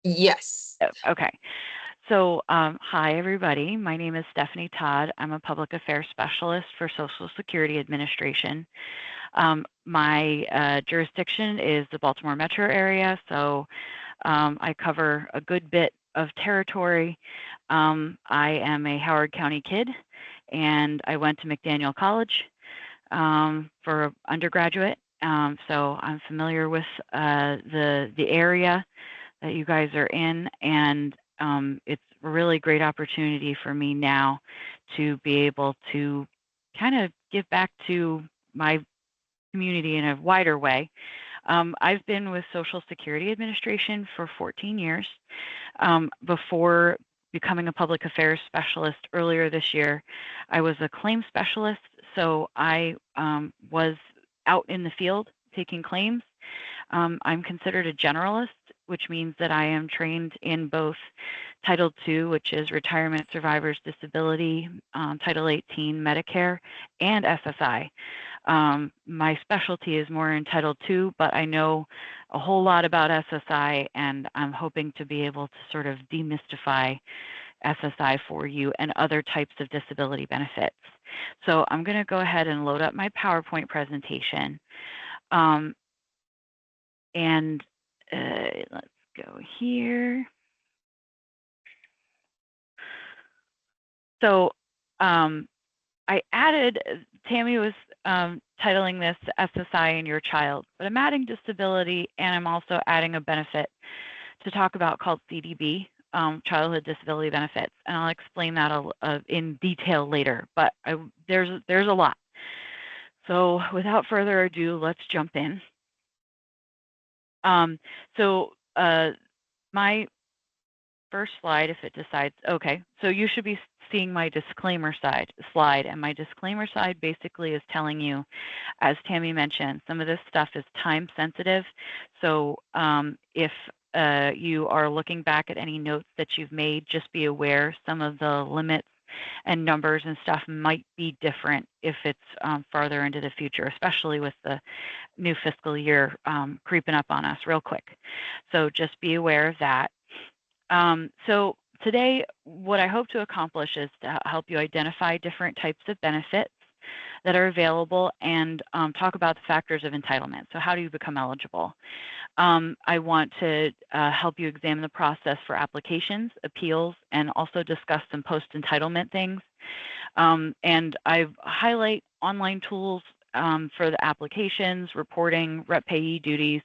Yes. Oh, okay. So, hi everybody. My name is Stephanie Todd. I'm a public affairs specialist for Social Security Administration. My jurisdiction is the Baltimore metro area, so I cover a good bit of territory. I am a Howard County kid, and I went to McDaniel College for undergraduate. So I'm familiar with the area that you guys are in, and it's a really great opportunity for me now to be able to kind of give back to my community in a wider way. I've been with Social Security Administration for 14 years. Before becoming a public affairs specialist earlier this year, I was a claim specialist, so I was out in the field taking claims. I'm considered a generalist, which means that I am trained in both Title II, which is Retirement Survivors Disability, Title 18 Medicare, and SSI. My specialty is more in Title II, but I know a whole lot about SSI, and I'm hoping to be able to sort of demystify SSI for you and other types of disability benefits. So I'm going to go ahead and load up my PowerPoint presentation. Um, and let's go here. So I added, Tammy was titling this SSI and Your Child, but I'm adding disability and I'm also adding a benefit to talk about called CDB, Childhood Disability Benefits, and I'll explain that in detail later, but there's a lot. So without further ado, let's jump in. So my first slide, if it decides, okay, so you should be seeing my disclaimer slide, and my disclaimer slide basically is telling you, as Tammy mentioned, some of this stuff is time sensitive. So if you are looking back at any notes that you've made, just be aware some of the limits and numbers and stuff might be different if it's farther into the future, especially with the new fiscal year creeping up on us real quick. So just be aware of that. So today, what I hope to accomplish is to help you identify different types of benefits that are available and talk about the factors of entitlement. So how do you become eligible? I want to help you examine the process for applications, appeals, and also discuss some post-entitlement things. And I highlight online tools for the applications, reporting, rep payee duties,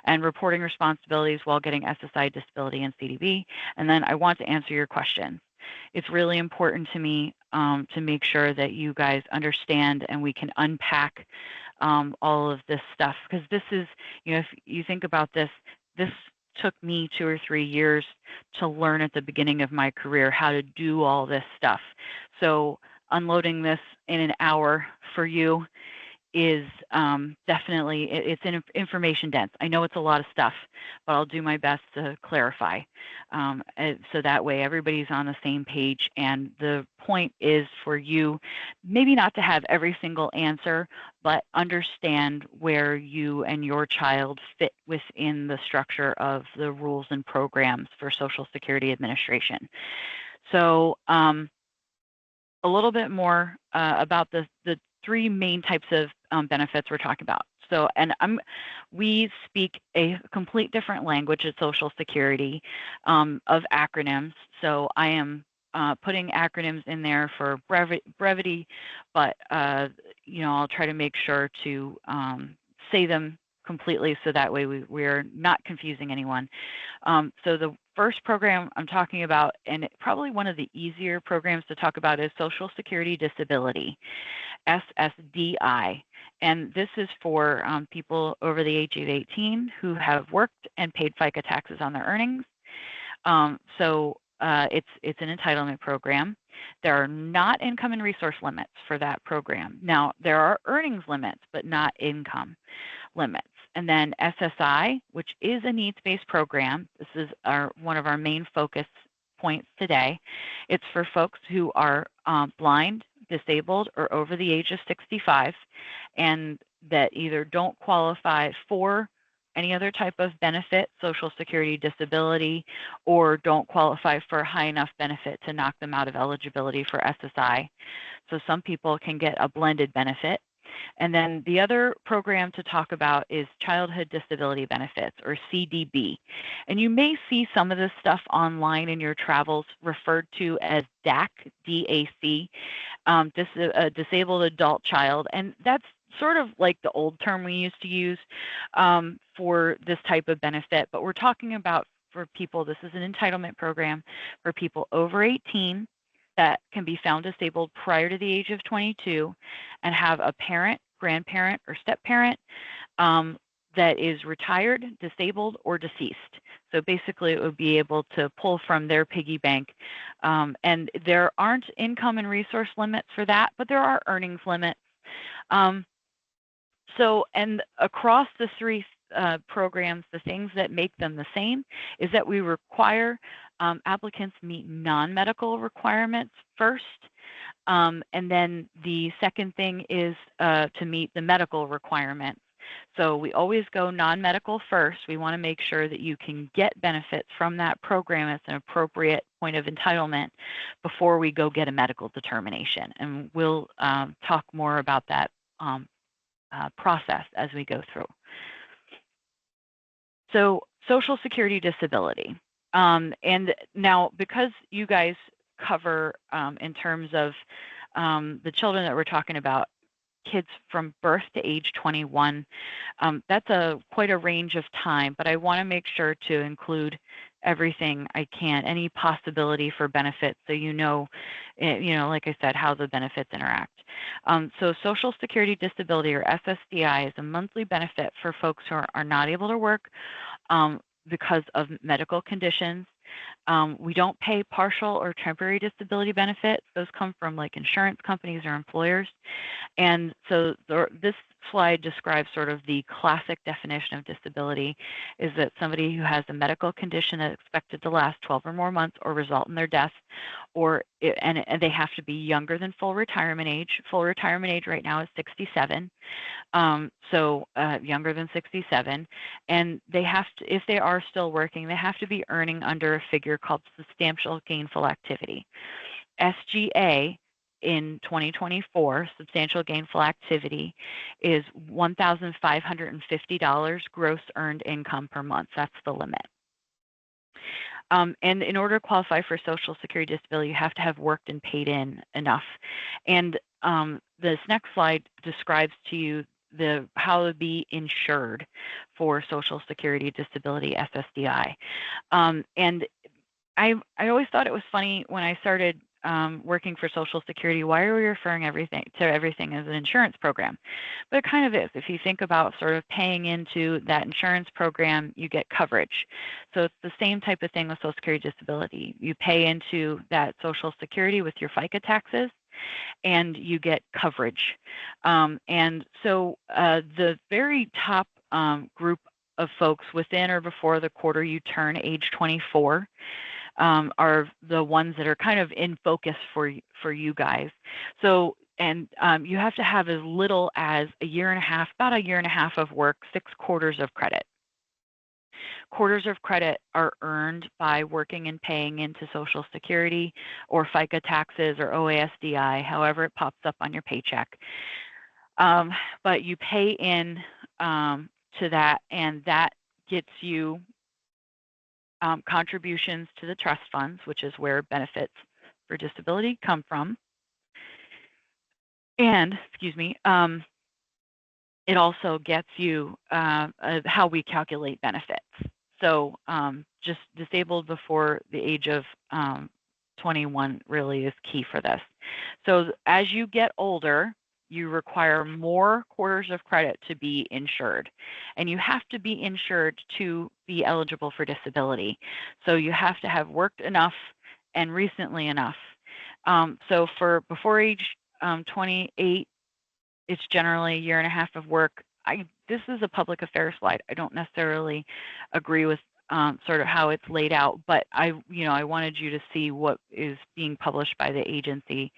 and reporting responsibilities while getting SSI disability and CDB. And then I want to answer your questions. It's really important to me to make sure that you guys understand and we can unpack all of this stuff, because this is, if you think about this, this took me 2 or 3 years to learn at the beginning of my career how to do all this stuff. So unloading this in an hour for you is definitely, it's information dense. I know it's a lot of stuff, but I'll do my best to clarify so that way everybody's on the same page. And the point is for you maybe not to have every single answer, but understand where you and your child fit within the structure of the rules and programs for Social Security Administration. So a little bit more about the 3 main types of benefits we're talking about. So, and we speak a complete different language at Social Security of acronyms. So I am putting acronyms in there for brevity, but I'll try to make sure to say them completely so that way we're not confusing anyone. So the first program I'm talking about, and probably one of the easier programs to talk about, is Social Security Disability, SSDI. And this is for people over the age of 18 who have worked and paid FICA taxes on their earnings. So it's an entitlement program. There are not income and resource limits for that program. Now, there are earnings limits, but not income limits. And then SSI, which is a needs-based program. This is one of our main focus points today. It's for folks who are blind, disabled, or over the age of 65, and that either don't qualify for any other type of benefit, Social Security, disability, or don't qualify for a high enough benefit to knock them out of eligibility for SSI. So some people can get a blended benefit. And then the other program to talk about is Childhood Disability Benefits, or CDB. And you may see some of this stuff online in your travels referred to as DAC, D-A-C, disabled adult child. And that's sort of like the old term we used to use for this type of benefit. But we're talking about for people, this is an entitlement program for people over 18 that can be found disabled prior to the age of 22 and have a parent, grandparent, or step-parent that is retired, disabled, or deceased. So basically, it would be able to pull from their piggy bank. And there aren't income and resource limits for that, but there are earnings limits. And across the three programs, the things that make them the same is that we require applicants meet non-medical requirements first. And then the second thing is to meet the medical requirements. So we always go non-medical first. We want to make sure that you can get benefits from that program at an appropriate point of entitlement before we go get a medical determination. And we'll talk more about that process as we go through. So Social Security disability. And now, because you guys cover in terms of the children that we're talking about, kids from birth to age 21, that's quite a range of time, but I want to make sure to include everything I can, any possibility for benefits, so like I said, how the benefits interact. So Social Security Disability, or SSDI, is a monthly benefit for folks who are not able to work because of medical conditions. We don't pay partial or temporary disability benefits. Those come from like insurance companies or employers. And so this slide describes sort of the classic definition of disability is that somebody who has a medical condition that's expected to last 12 or more months or result in their death, and they have to be younger than full retirement age. Full retirement age right now is 67. Younger than 67, and they have to, if they are still working, they have to be earning under a figure called substantial gainful activity. SGA in 2024, substantial gainful activity, is $1,550 gross earned income per month. That's the limit. And in order to qualify for Social Security disability, you have to have worked and paid in enough. And this next slide describes to you how to be insured for Social Security disability, SSDI. And I always thought it was funny when I started working for Social Security, why are we referring everything as an insurance program? But it kind of is. If you think about sort of paying into that insurance program, you get coverage. So it's the same type of thing with Social Security disability. You pay into that Social Security with your FICA taxes, and you get coverage. And so the very top group of folks within or before the quarter you turn age 24 are the ones that are kind of in focus for you guys. So, and you have to have as little as a year and a half, about a year and a half of work, 6 quarters of credit. Quarters of credit are earned by working and paying into Social Security or FICA taxes or OASDI, however it pops up on your paycheck. But you pay in to that, and that gets you contributions to the trust funds, which is where benefits for disability come from. And, it also gets you how we calculate benefits. So just disabled before the age of 21 really is key for this. So as you get older, you require more quarters of credit to be insured. And you have to be insured to be eligible for disability. So you have to have worked enough and recently enough. So for before age 28, it's generally a year and a half of work. This is a public affairs slide. I don't necessarily agree with sort of how it's laid out, but I wanted you to see what is being published by the agency.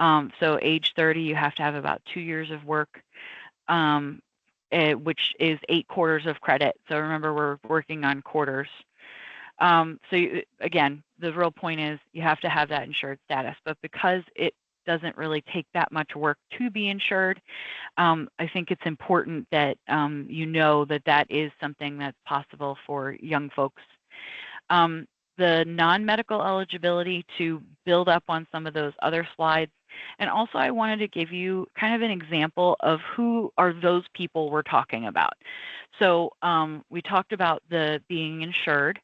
So age 30, you have to have about 2 years of work. which is 8 quarters of credit. So remember, we're working on quarters. Again, the real point is you have to have that insured status, but because it doesn't really take that much work to be insured, I think it's important that you know that that is something that's possible for young folks. The non-medical eligibility, to build up on some of those other slides. And also I wanted to give you kind of an example of who are those people we're talking about. So we talked about the being insured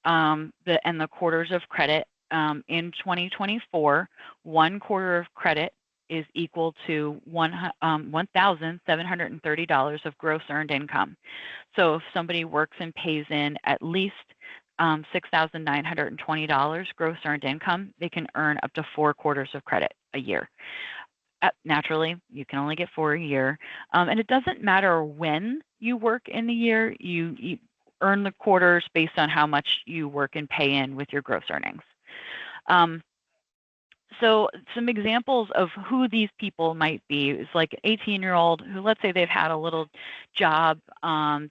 and the quarters of credit. In 2024, 1 quarter of credit is equal to $1,730 of gross earned income. So if somebody works and pays in at least $6,920 gross earned income, they can earn up to 4 quarters of credit a year. Naturally, you can only get 4 a year. And it doesn't matter when you work in the year, you earn the quarters based on how much you work and pay in with your gross earnings. So some examples of who these people might be is like an 18-year-old who, let's say they've had a little job,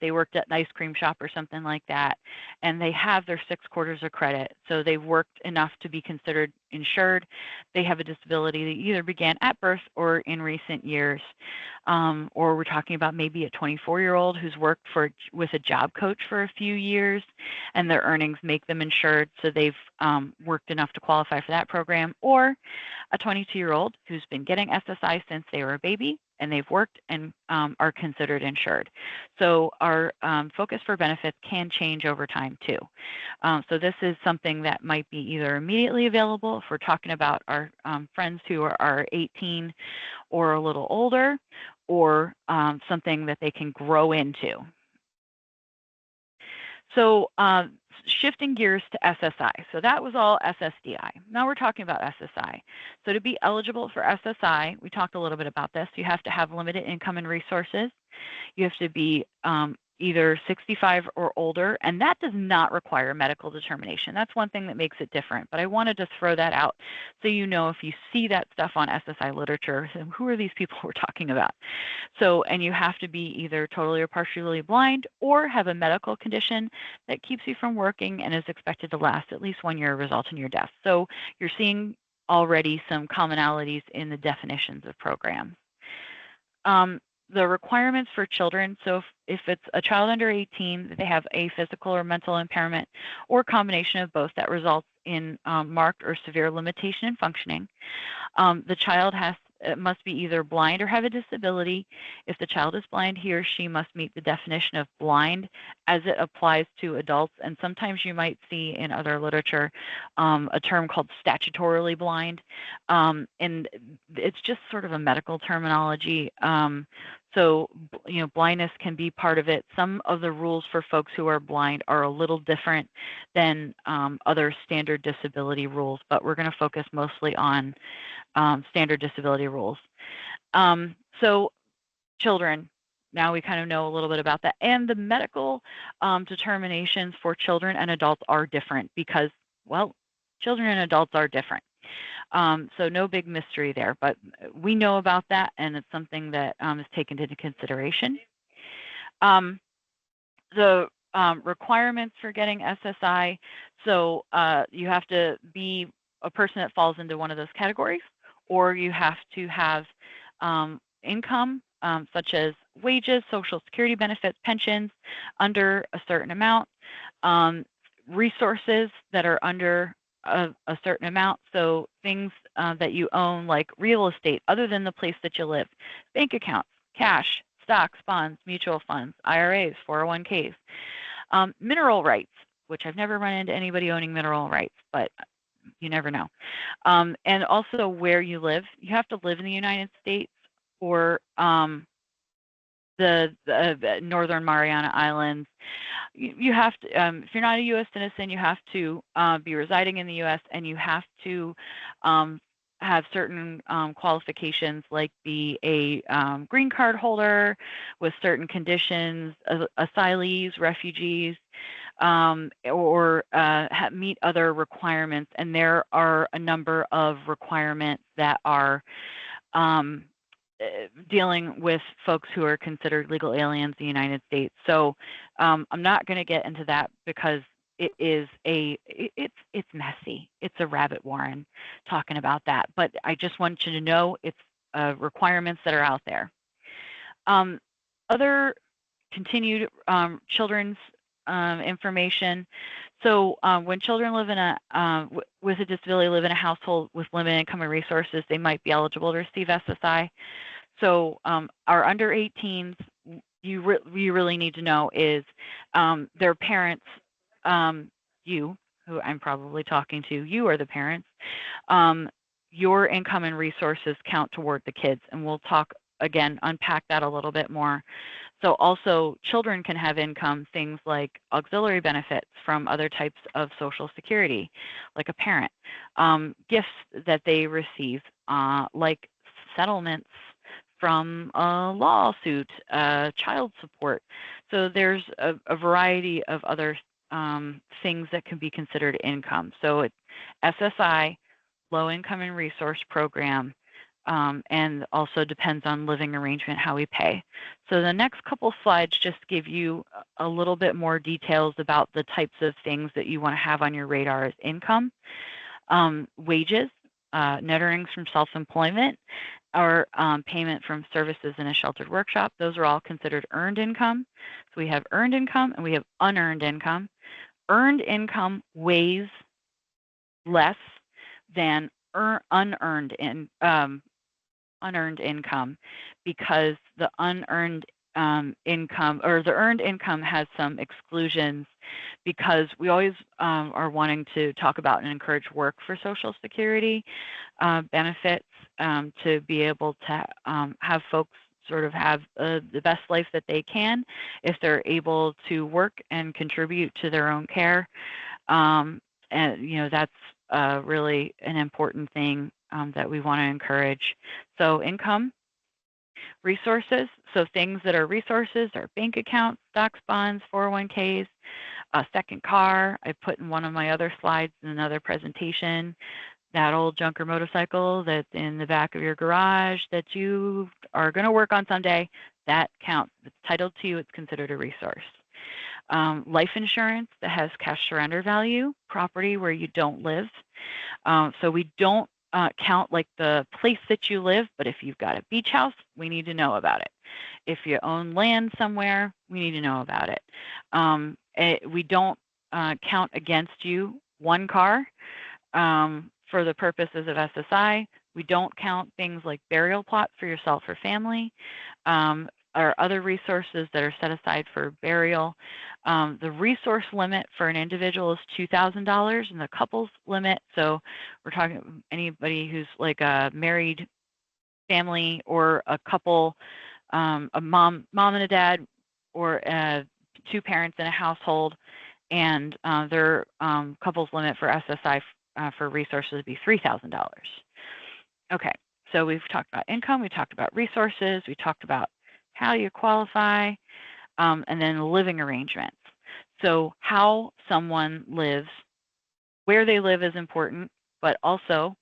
they worked at an ice cream shop or something like that, and they have their 6 quarters of credit. So they've worked enough to be considered insured. They have a disability that either began at birth or in recent years. Or we're talking about maybe a 24-year-old who's worked with a job coach for a few years, and their earnings make them insured, so they've worked enough to qualify for that program. Or a 22-year-old who's been getting SSI since they were a baby, and they've worked and are considered insured. So our focus for benefits can change over time too. So this is something that might be either immediately available if we're talking about our friends who are 18 or a little older, or something that they can grow into. So shifting gears to SSI. So that was all SSDI. Now we're talking about SSI. So to be eligible for SSI, we talked a little bit about this. You have to have limited income and resources. You have to be either 65 or older, and that does not require medical determination. That's one thing that makes it different, but I wanted to throw that out so you know if you see that stuff on SSI literature, who are these people we're talking about? So, and you have to be either totally or partially blind or have a medical condition that keeps you from working and is expected to last at least 1 year, result in your death. So you're seeing already some commonalities in the definitions of programs. The requirements for children, so if it's a child under 18, they have a physical or mental impairment or combination of both that results in marked or severe limitation in functioning. The child must be either blind or have a disability. If the child is blind, he or she must meet the definition of blind as it applies to adults. And sometimes you might see in other literature a term called statutorily blind. And it's just sort of a medical terminology. So, you know, blindness can be part of it. Some of the rules for folks who are blind are a little different than other standard disability rules, but we're going to focus mostly on standard disability rules. So children, now we kind of know a little bit about that. And the medical determinations for children and adults are different because, well, children and adults are different. So no big mystery there, but we know about that, and it's something that is taken into consideration. The requirements for getting SSI, so you have to be a person that falls into one of those categories, or you have to have income such as wages, Social Security benefits, pensions under a certain amount, resources that are under a certain amount, so things that you own like real estate other than the place that you live, bank accounts, cash, stocks, bonds, mutual funds, IRAs, 401ks, mineral rights, which I've never run into anybody owning mineral rights, but you never know. And also where you live. You have to live in the United States or the Northern Mariana Islands. You have to, if you're not a U.S. citizen, you have to be residing in the U.S. and you have to have certain qualifications, like be a green card holder with certain conditions, asylees, refugees, or meet other requirements. And there are a number of requirements that are dealing with folks who are considered legal aliens in the United States. So I'm not going to get into that because it's messy. It's a rabbit warren talking about that. But I just want you to know it's requirements that are out there. Other continued children's information. So when children live in with a disability, live in a household with limited income and resources, they might be eligible to receive SSI. So our under 18s, you really need to know is their parents, you, who I'm probably talking to, you are the parents, your income and resources count toward the kids. And we'll talk, again, unpack that a little bit more. So also children can have income, things like auxiliary benefits from other types of Social Security, like a parent, gifts that they receive, like settlements from a lawsuit, child support. So there's a variety of other things that can be considered income. So it's SSI, low income and resource program, and also depends on living arrangement, how we pay. So the next couple slides just give you a little bit more details about the types of things that you want to have on your radar as income. Wages, net earnings from self-employment, or payment from services in a sheltered workshop. Those are all considered earned income. So we have earned income and we have unearned income. Earned income weighs less than unearned income because the unearned income, or the earned income, has some exclusions, because we always are wanting to talk about and encourage work for Social Security benefits, to be able to have folks sort of have the best life that they can if they're able to work and contribute to their own care. And that's really an important thing that we want to encourage. So income, resources, so things that are resources are bank accounts, stocks, bonds, 401ks, a second car. I put in one of my other slides in another presentation, that old junker motorcycle that's in the back of your garage that you are going to work on someday, that counts. If it's titled to you, it's considered a resource. Life insurance that has cash surrender value, property where you don't live. So we don't count like the place that you live, but if you've got a beach house, we need to know about it. If you own land somewhere, we need to know about it. We don't count against you one car for the purposes of SSI. We don't count things like burial plots for yourself or family, or other resources that are set aside for burial. The resource limit for an individual is $2,000, and the couples limit, so we're talking anybody who's like a married family or a couple, a mom and a dad, or two parents in a household, and their couples limit for SSI for resources would be $3,000. Okay, so we've talked about income, we talked about resources, we talked about how you qualify, and then living arrangements. So how someone lives, where they live is important, but also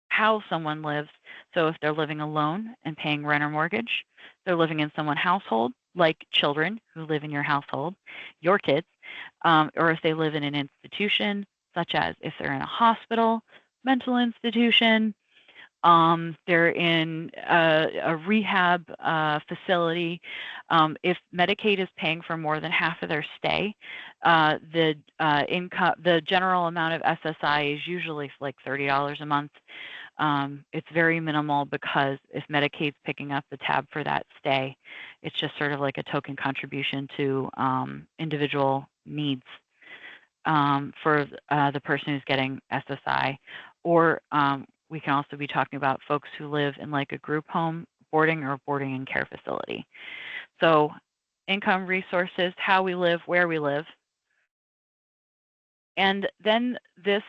how someone lives. So if they're living alone and paying rent or mortgage, they're living in someone's household, like children who live in your household, your kids, or if they live in an institution, such as if they're in a hospital, mental institution, they're in a rehab facility. If Medicaid is paying for more than half of their stay, the general amount of SSI is usually like $30 a month. It's very minimal, because if Medicaid's picking up the tab for that stay, it's just sort of like a token contribution to individual needs for the person who's getting SSI. Or we can also be talking about folks who live in like a group home, boarding, or boarding and care facility. So income, resources, how we live, where we live. And then this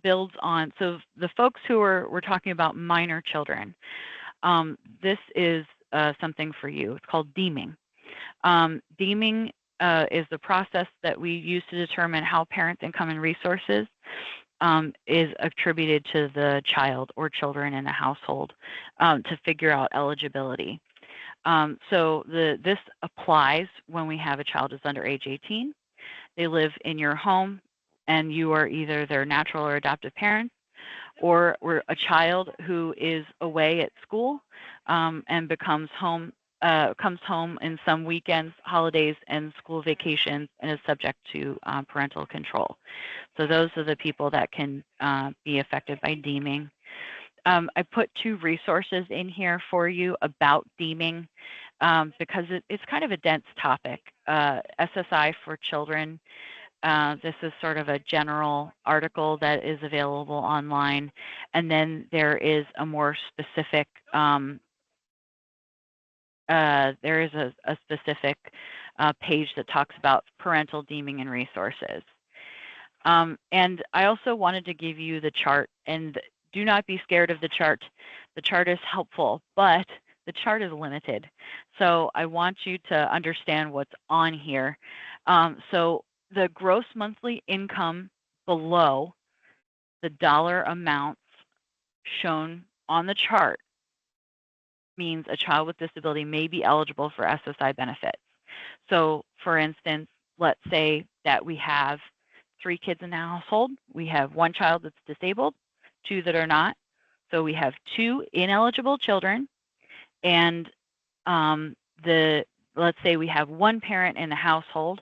builds on, so the folks who we're talking about minor children, this is something for you. It's called deeming. Deeming is the process that we use to determine how parents' income and resources is attributed to the child or children in the household to figure out eligibility. So this applies when we have a child who's under age 18. They live in your home, and you are either their natural or adoptive parent, or we're a child who is away at school and comes home in some weekends, holidays, and school vacations, and is subject to parental control. So those are the people that can be affected by deeming. I put 2 resources in here for you about deeming because it's kind of a dense topic. SSI for children. This is sort of a general article that is available online. And then there is a more specific, there is a specific page that talks about parental deeming and resources. And I also wanted to give you the chart, and do not be scared of the chart. The chart is helpful, but the chart is limited. So I want you to understand what's on here. So the gross monthly income below the dollar amounts shown on the chart means a child with disability may be eligible for SSI benefits. So for instance, let's say that we have 3 kids in the household. We have 1 child that's disabled, 2 that are not. So we have 2 ineligible children, and let's say we have 1 parent in the household.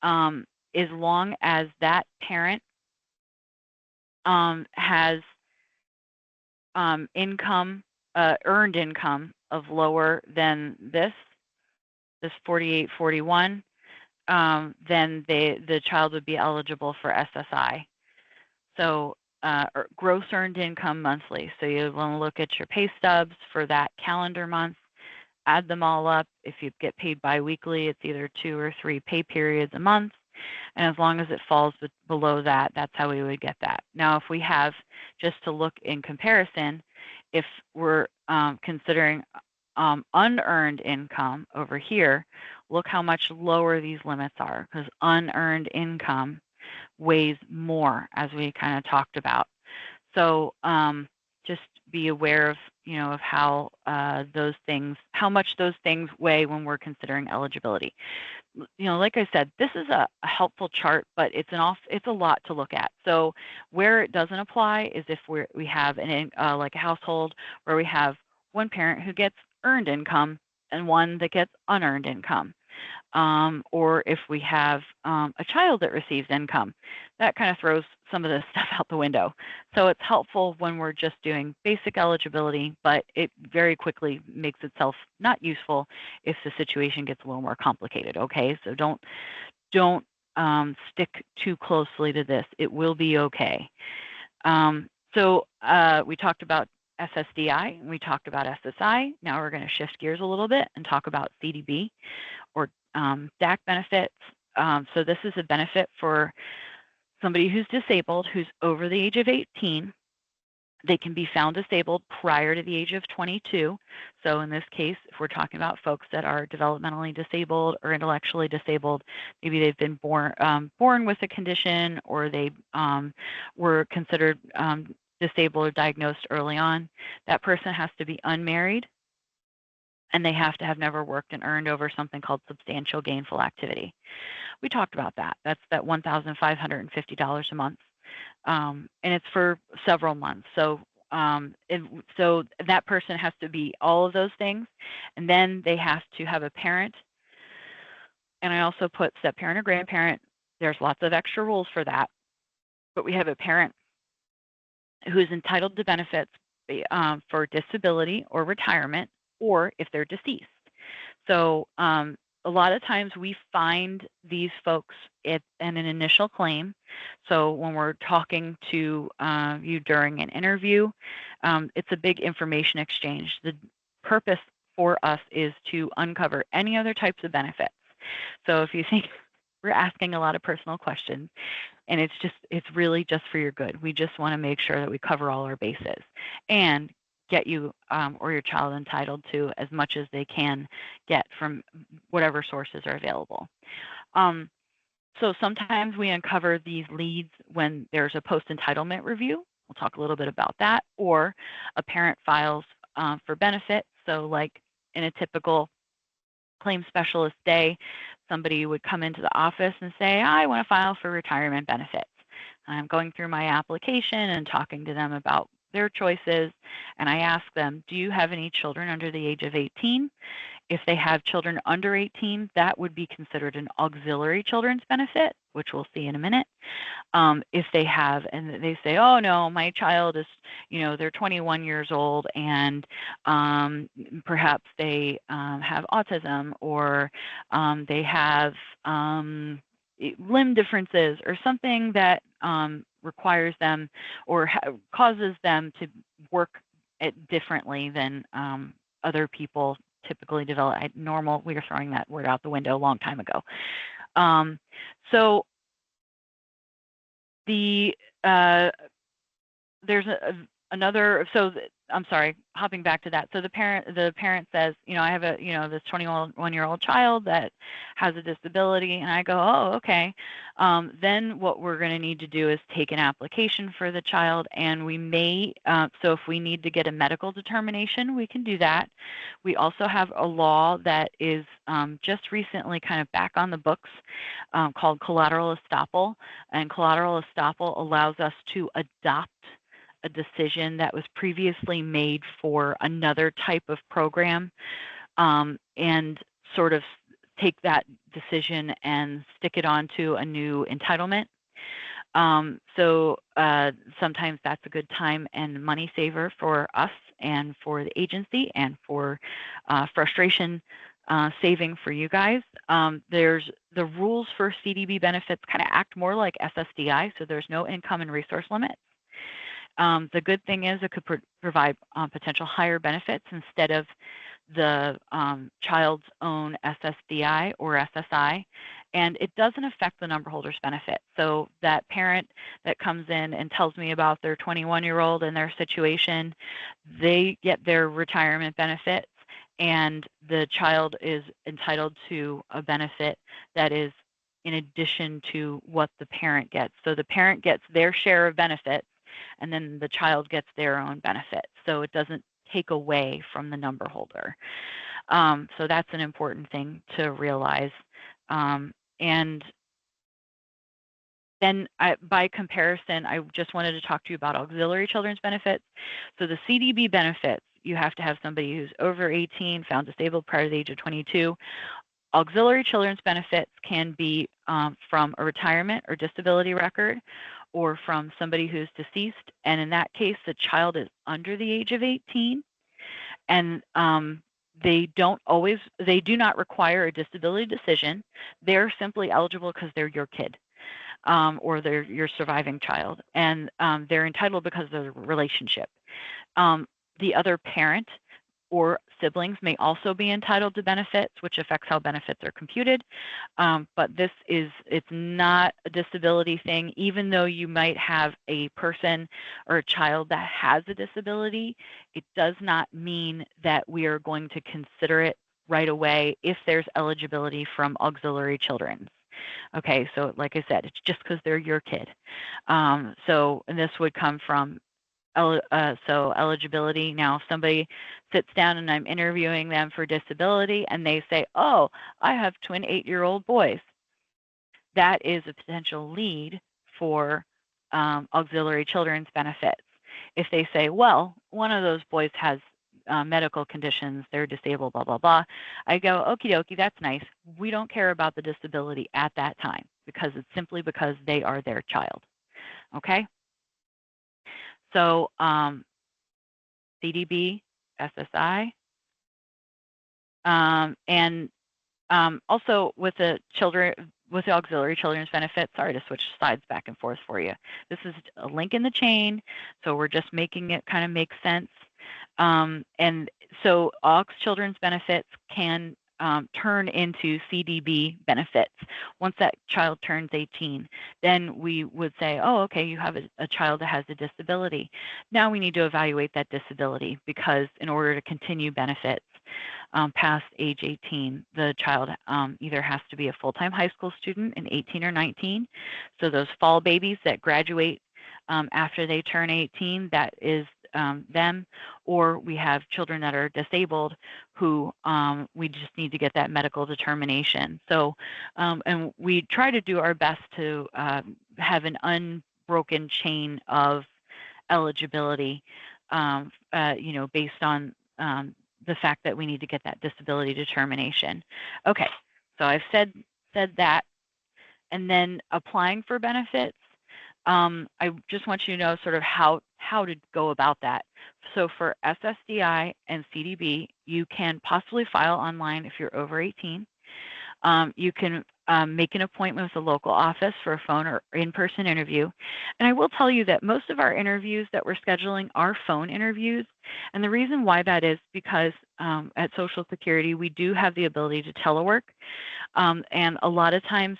As long as that parent has income, earned income of lower than this 4841, then the child would be eligible for SSI. So gross earned income monthly. So you want to look at your pay stubs for that calendar month, add them all up. If you get paid biweekly, it's either 2 or 3 pay periods a month. And as long as it falls below that, that's how we would get that. Now, if we have, just to look in comparison, if we're considering unearned income over here, look how much lower these limits are, because unearned income weighs more, as we kind of talked about. So just be aware of, of how how much those things weigh when we're considering eligibility. Like I said, this is a helpful chart, but it's a lot to look at. So where it doesn't apply is if we have like a household where we have 1 parent who gets earned income and 1 that gets unearned income. Or if we have a child that receives income, that kind of throws some of this stuff out the window. So it's helpful when we're just doing basic eligibility, but it very quickly makes itself not useful if the situation gets a little more complicated. Okay, so don't stick too closely to this. It will be okay. So we talked about SSDI, we talked about SSI. Now we're going to shift gears a little bit and talk about CDB, or DAC benefits. So this is a benefit for somebody who's disabled, who's over the age of 18. They can be found disabled prior to the age of 22. So in this case, if we're talking about folks that are developmentally disabled or intellectually disabled, maybe they've been born with a condition, or they were considered disabled or diagnosed early on, that person has to be unmarried, and they have to have never worked and earned over something called substantial gainful activity. We talked about that. That's that $1,550 a month, and it's for several months. So so that person has to be all of those things, and then they have to have a parent. And I also put step-parent or grandparent. There's lots of extra rules for that, but we have a parent who is entitled to benefits for disability or retirement, or if they're deceased. So a lot of times we find these folks in an initial claim. So when we're talking to you during an interview, it's a big information exchange. The purpose for us is to uncover any other types of benefits. So if you think we're asking a lot of personal questions, and it's really just for your good. We just want to make sure that we cover all our bases and get you or your child entitled to as much as they can get from whatever sources are available. So sometimes we uncover these leads when there's a post-entitlement review. We'll talk a little bit about that, or a parent files for benefits. So like in a typical claim specialist day, somebody would come into the office and say, I want to file for retirement benefits. I'm going through my application and talking to them about their choices, and I ask them, do you have any children under the age of 18? If they have children under 18, that would be considered an auxiliary children's benefit, which we'll see in a minute. If they have, and they say, oh no, my child is, they're 21 years old and perhaps they have autism, or they have limb differences, or something that requires them or causes them to work it differently than other people typically develop. We are throwing that word out the window a long time ago. So there's another. So I'm sorry, hopping back to that. So the parent says, I have this 21-year-old child that has a disability, and I go, oh, okay. Then what we're going to need to do is take an application for the child, and we may, so if we need to get a medical determination, we can do that. We also have a law that is just recently kind of back on the books called collateral estoppel, and collateral estoppel allows us to adopt a decision that was previously made for another type of program, and sort of take that decision and stick it onto a new entitlement. So sometimes that's a good time and money saver for us and for the agency, and for frustration saving for you guys. There's the rules for CDB benefits kind of act more like SSDI, so there's no income and resource limits. The good thing is it could provide potential higher benefits instead of the child's own SSDI or SSI, and it doesn't affect the number holder's benefit. So that parent that comes in and tells me about their 21-year-old and their situation, they get their retirement benefits, and the child is entitled to a benefit that is in addition to what the parent gets. So the parent gets their share of benefits, and then the child gets their own benefit. So it doesn't take away from the number holder. So that's an important thing to realize. And then by comparison, I just wanted to talk to you about auxiliary children's benefits. So the CDB benefits, you have to have somebody who's over 18, found disabled prior to the age of 22. Auxiliary children's benefits can be from a retirement or disability record, or from somebody who's deceased, and in that case, the child is under the age of 18, and they do not require a disability decision. They're simply eligible because they're your kid, or they're your surviving child, and they're entitled because of the relationship. The other parent or siblings may also be entitled to benefits, which affects how benefits are computed. But it's not a disability thing. Even though you might have a person or a child that has a disability, it does not mean that we are going to consider it right away if there's eligibility from auxiliary children. Okay, so like I said, it's just because they're your kid. And this would come from so eligibility. Now, if somebody sits down and I'm interviewing them for disability and they say, oh, I have twin 8-year-old boys, that is a potential lead for auxiliary children's benefits. If they say, well, one of those boys has medical conditions, they're disabled, blah, blah, blah, I go, okie dokie, that's nice. We don't care about the disability at that time, because it's simply because they are their child. Okay? So CDB, SSI, and also with the auxiliary children's benefits. Sorry to switch slides back and forth for you. This is a link in the chain, so we're just making it kind of make sense. And so aux children's benefits can turn into CDB benefits once that child turns 18. Then we would say, oh, okay, you have a child that has a disability. Now we need to evaluate that disability, because in order to continue benefits, past age 18. The child either has to be a full-time high school student in 18 or 19. So those fall babies that graduate after they turn 18, that is them, or we have children that are disabled who we just need to get that medical determination. So, and we try to do our best to have an unbroken chain of eligibility, based on the fact that we need to get that disability determination. Okay, so I've said that, and then applying for benefits. I just want you to know sort of how to go about that. So for SSDI and CDB, you can possibly file online if you're over 18. You can make an appointment with a local office for a phone or in-person interview. And I will tell you that most of our interviews that we're scheduling are phone interviews. And the reason why that is because at Social Security, we do have the ability to telework. And a lot of times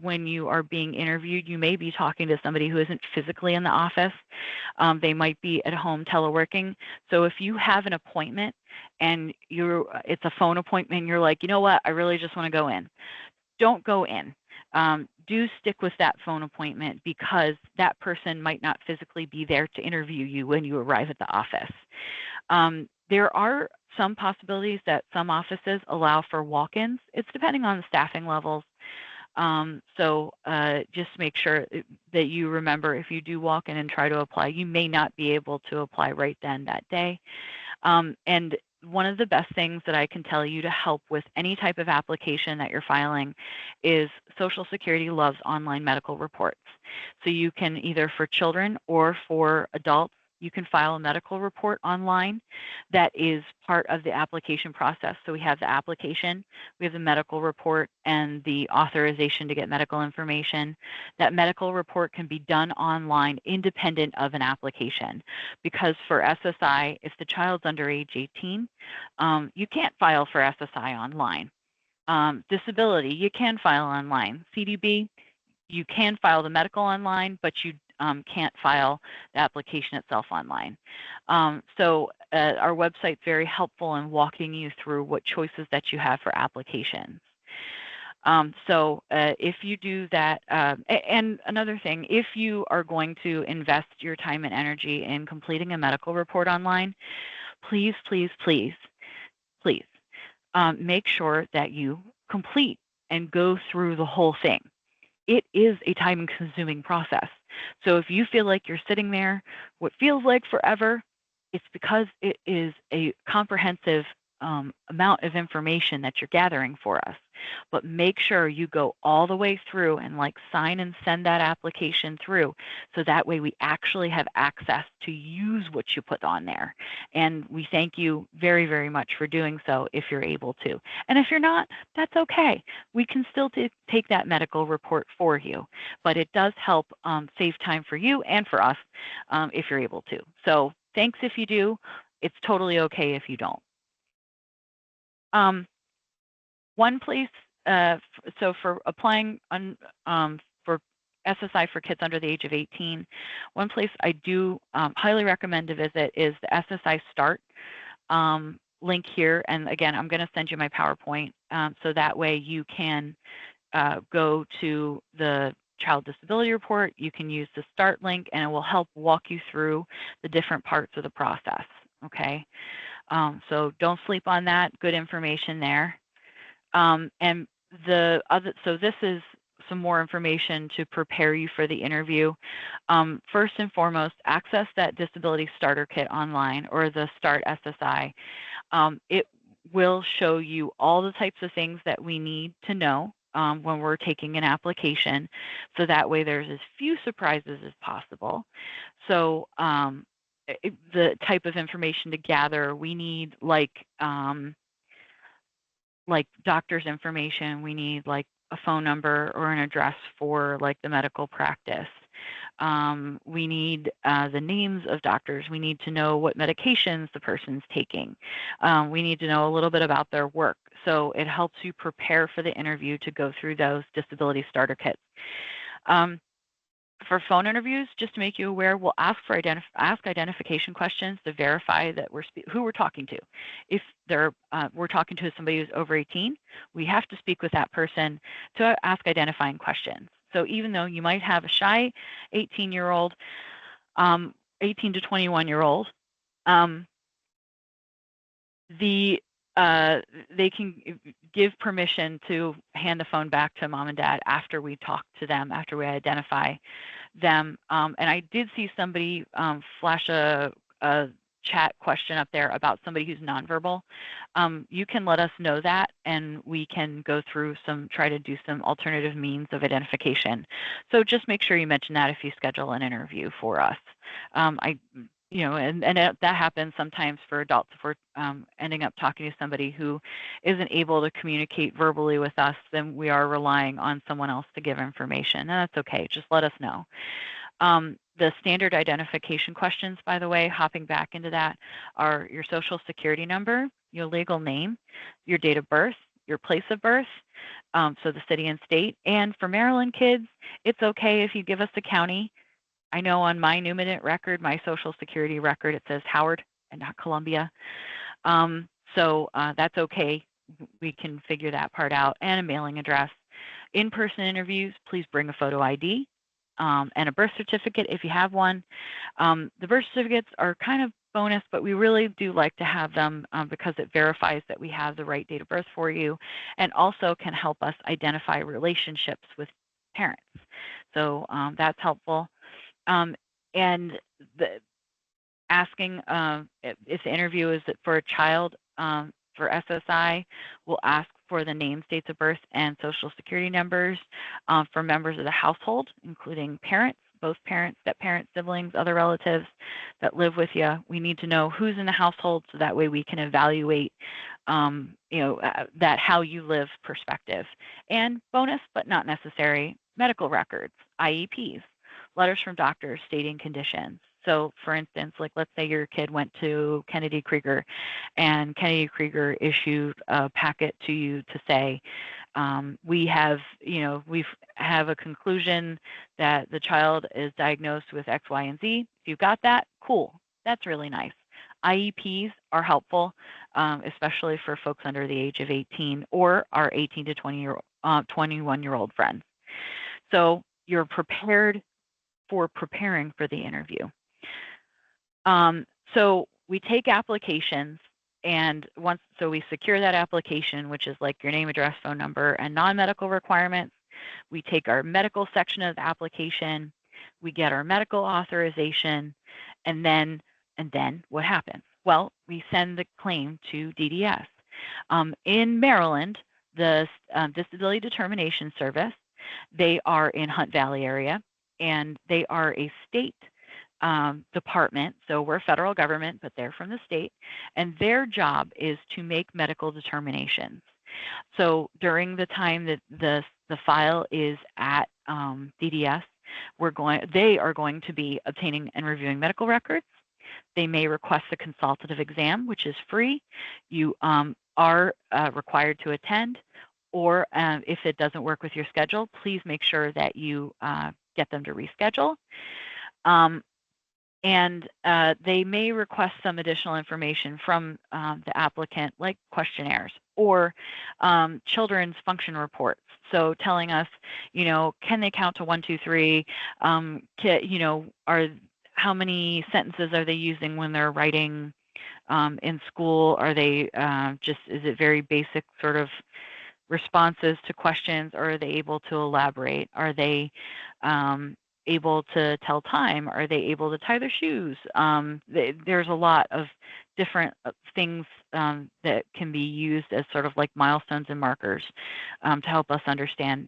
when you are being interviewed, you may be talking to somebody who isn't physically in the office. They might be at home teleworking. So if you have an appointment and it's a phone appointment and you're like, you know what, I really just want to go in. Don't go in. Do stick with that phone appointment because that person might not physically be there to interview you when you arrive at the office. There are some possibilities that some offices allow for walk-ins. It's depending on the staffing levels. So just make sure that you remember if you do walk in and try to apply, you may not be able to apply right then that day. And one of the best things that I can tell you to help with any type of application that you're filing is Social Security loves online medical reports. So you can either for children or for adults, you can file a medical report online that is part of the application process. So we have the application, we have the medical report, and the authorization to get medical information. That medical report can be done online independent of an application because for SSI, if the child's under age 18, you can't file for SSI online. Disability, you can file online. CDB, you can file the medical online, but you can't file the application itself online. So our website's very helpful in walking you through what choices that you have for applications. So if you do that, and another thing, if you are going to invest your time and energy in completing a medical report online, please, please, please, please make sure that you complete and go through the whole thing. It is a time-consuming process. So if you feel like you're sitting there, what feels like forever, it's because it is a comprehensive amount of information that you're gathering for us. But make sure you go all the way through and sign and send that application through so that way we actually have access to use what you put on there. And we thank you very, very much for doing so if you're able to. And if you're not, that's okay. We can still take that medical report for you, but it does help save time for you and for us if you're able to. So thanks if you do. It's totally okay if you don't. One place, so for applying for SSI for kids under the age of 18, one place I do highly recommend to visit is the SSI Start link here. And again, I'm going to send you my PowerPoint so that way you can go to the Child Disability Report. You can use the Start link and it will help walk you through the different parts of the process. Okay. So don't sleep on that. Good information there. And so this is some more information to prepare you for the interview. First and foremost, access that disability starter kit online or the Start SSI. It will show you all the types of things that we need to know when we're taking an application. So that way there's as few surprises as possible. So the type of information to gather, we need like doctor's information, we need a phone number or an address for the medical practice. We need the names of doctors. We need to know what medications the person's taking. We need to know a little bit about their work. So it helps you prepare for the interview to go through those disability starter kits. For phone interviews, just to make you aware, we'll ask for identification questions to verify that who we're talking to. If we're talking to somebody who's over 18, we have to speak with that person to ask identifying questions. So even though you might have a shy 18-year-old, 18 to 21-year-old, they can give permission to hand the phone back to mom and dad after we talk to them, after we identify them. And I did see somebody flash a chat question up there about somebody who's nonverbal. You can let us know that, and we can go through try to do some alternative means of identification. So just make sure you mention that if you schedule an interview for us. And that happens sometimes for adults. If we're ending up talking to somebody who isn't able to communicate verbally with us, then we are relying on someone else to give information. And that's okay. Just let us know. The standard identification questions, by the way, hopping back into that, are your social security number, your legal name, your date of birth, your place of birth, so the city and state. And for Maryland kids, it's okay if you give us the county. I know on my Newman record, my social security record, it says Howard and not Columbia. So that's okay. We can figure that part out. And a mailing address. In-person interviews, please bring a photo ID and a birth certificate if you have one. The birth certificates are kind of bonus, but we really do like to have them because it verifies that we have the right date of birth for you, and also can help us identify relationships with parents. So that's helpful. And asking if the interview is for a child for SSI, we'll ask for the names, dates of birth, and social security numbers for members of the household, including parents, both parents, step-parents, siblings, other relatives that live with you. We need to know who's in the household so that way we can evaluate that how you live perspective. And bonus, but not necessary, medical records, IEPs, letters from doctors stating conditions. So for instance, like let's say your kid went to Kennedy Krieger and Kennedy Krieger issued a packet to you to say, we have a conclusion that the child is diagnosed with X, Y, and Z. If you've got that, cool. That's really nice. IEPs are helpful, especially for folks under the age of 18 or our 18 to 21-year-old friends. So you're prepared for preparing for the interview. So we take applications, and so we secure that application, which is like your name, address, phone number, and non-medical requirements. We take our medical section of the application, we get our medical authorization, and then what happens? Well, we send the claim to DDS. In Maryland, the Disability Determination Service, they are in Hunt Valley area, and they are a state department. So we're federal government, but they're from the state, and their job is to make medical determinations. So during the time that the file is at DDS, they are going to be obtaining and reviewing medical records. They may request a consultative exam, which is free. You are required to attend, or if it doesn't work with your schedule, please make sure that you get them to reschedule. And they may request some additional information from the applicant, like questionnaires or children's function reports. So telling us, can they count to 1, 2, 3? How many sentences are they using when they're writing in school? Are they is it very basic sort of responses to questions, or are they able to elaborate? Are they able to tell time? Are they able to tie their shoes? There's a lot of different things that can be used as sort of like milestones and markers to help us understand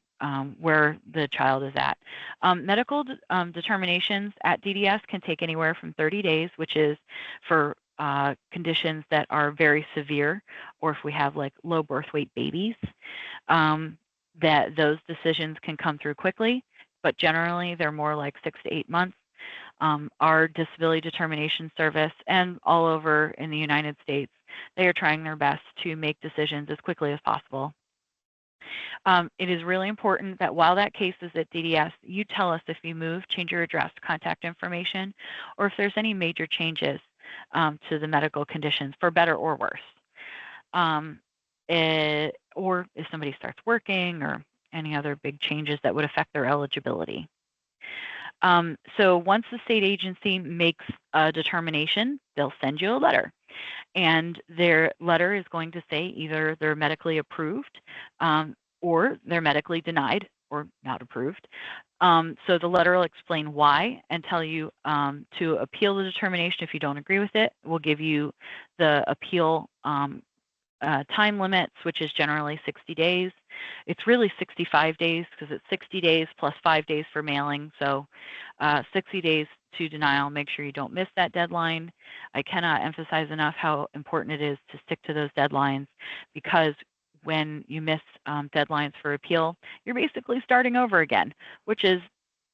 where the child is at. Medical determinations at DDS can take anywhere from 30 days, which is for conditions that are very severe, or if we have like low birth weight babies, that those decisions can come through quickly, but generally they're more like 6 to 8 months. Our Disability Determination Service and all over in the United States, they are trying their best to make decisions as quickly as possible. It is really important that while that case is at DDS, you tell us if you move, change your address, contact information, or if there's any major changes to the medical conditions, for better or worse. Or if somebody starts working or any other big changes that would affect their eligibility. So once the state agency makes a determination, they'll send you a letter. And their letter is going to say either they're medically approved or they're medically denied or not approved. So the letter will explain why and tell you to appeal the determination if you don't agree with it. We'll give you the appeal time limits, which is generally 60 days. It's really 65 days because it's 60 days plus 5 days for mailing. So 60 days to denial. Make sure you don't miss that deadline. I cannot emphasize enough how important it is to stick to those deadlines, because when you miss deadlines for appeal, you're basically starting over again, which is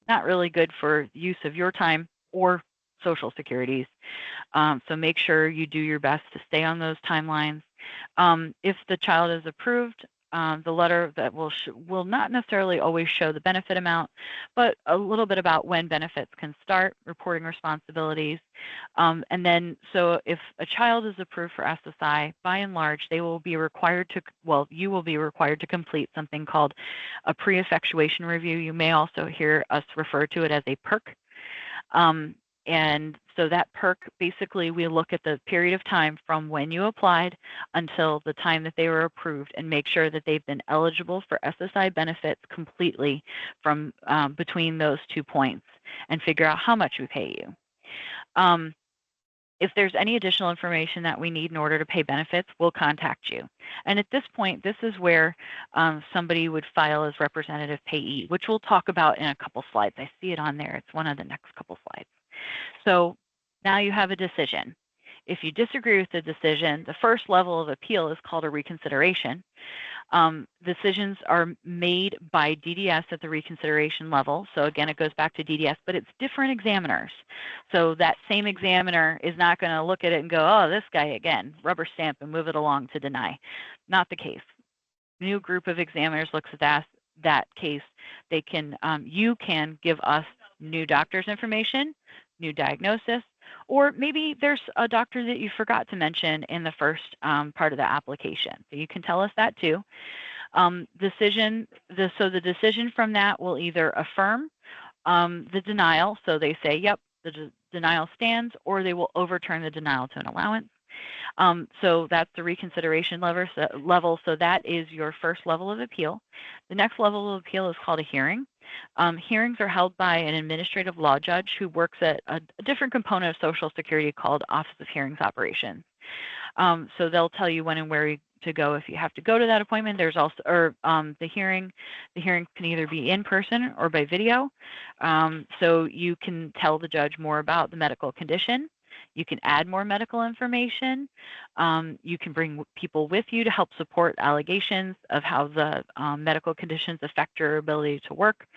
not really good for use of your time or Social Security's. So make sure you do your best to stay on those timelines. If the child is approved, the letter that will not necessarily always show the benefit amount, but a little bit about when benefits can start, reporting responsibilities. And then, so if a child is approved for SSI, by and large, they will be required to, well, you will be required to complete something called a pre-effectuation review. You may also hear us refer to it as a PERC. And so that PERC, basically, we look at the period of time from when you applied until the time that they were approved and make sure that they've been eligible for SSI benefits completely from between those 2 points, and figure out how much we pay you. If there's any additional information that we need in order to pay benefits, we'll contact you. And at this point, this is where somebody would file as representative payee, which we'll talk about in a couple slides. I see it on there. It's one of the next couple slides. So now you have a decision. If you disagree with the decision, the first level of appeal is called a reconsideration. Decisions are made by DDS at the reconsideration level. So again, it goes back to DDS, but it's different examiners. So that same examiner is not going to look at it and go, oh, this guy again, rubber stamp and move it along to deny. Not the case. New group of examiners looks at that case. They can, you can give us new doctor's information, new diagnosis, or maybe there's a doctor that you forgot to mention in the first part of the application. So you can tell us that too. So the decision from that will either affirm the denial, so they say, yep, the denial stands, or they will overturn the denial to an allowance. So that's the reconsideration level. So that is your first level of appeal. The next level of appeal is called a hearing. Hearings are held by an administrative law judge who works at a different component of Social Security called Office of Hearings Operations. So they'll tell you when and where to go if you have to go to that appointment. There's also, the hearing can either be in person or by video. So you can tell the judge more about the medical condition. You can add more medical information. You can bring people with you to help support allegations of how the medical conditions affect your ability to work,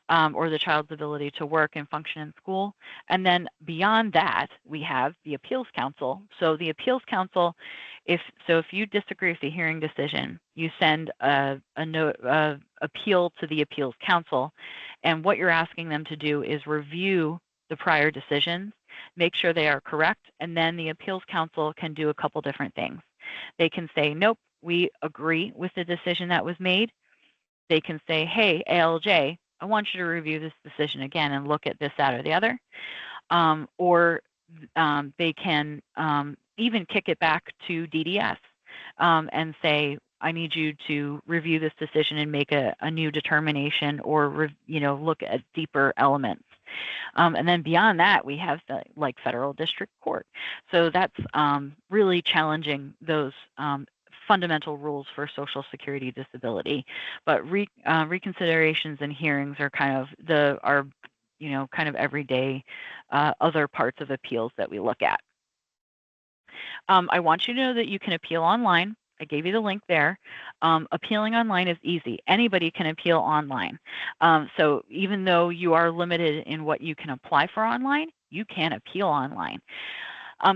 or the child's ability to work and function in school. And then beyond that, we have the appeals council. So the appeals council, if you disagree with the hearing decision, you send a appeal to the appeals council, and what you're asking them to do is review the prior decisions, make sure they are correct, and then the appeals council can do a couple different things. They can say, nope, we agree with the decision that was made. They can say, hey, ALJ, I want you to review this decision again and look at this, that, or the other. Or they can even kick it back to DDS and say, I need you to review this decision and make a new determination, or look at deeper elements. And then beyond that, we have like federal district court. So that's really challenging those fundamental rules for Social Security disability. But reconsiderations and hearings are kind of everyday other parts of appeals that we look at. I want you to know that you can appeal online. I gave you the link there. Appealing online is easy. Anybody can appeal online. So even though you are limited in what you can apply for online, you can appeal online.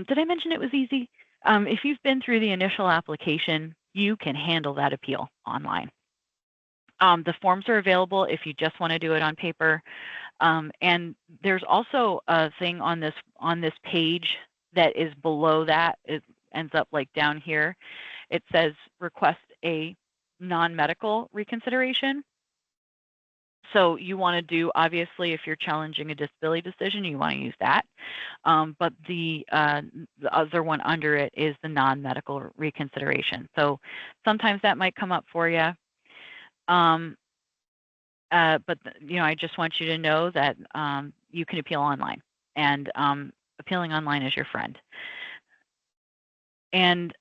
Did I mention it was easy? If you've been through the initial application, you can handle that appeal online. The forms are available if you just want to do it on paper. And there's also a thing on this page that is below that. It ends up like down here. It says request a non-medical reconsideration. So you want to do, obviously, if you're challenging a disability decision, you want to use that. But the other one under it is the non-medical reconsideration. So sometimes that might come up for you. But I just want you to know that you can appeal online, and appealing online is your friend. And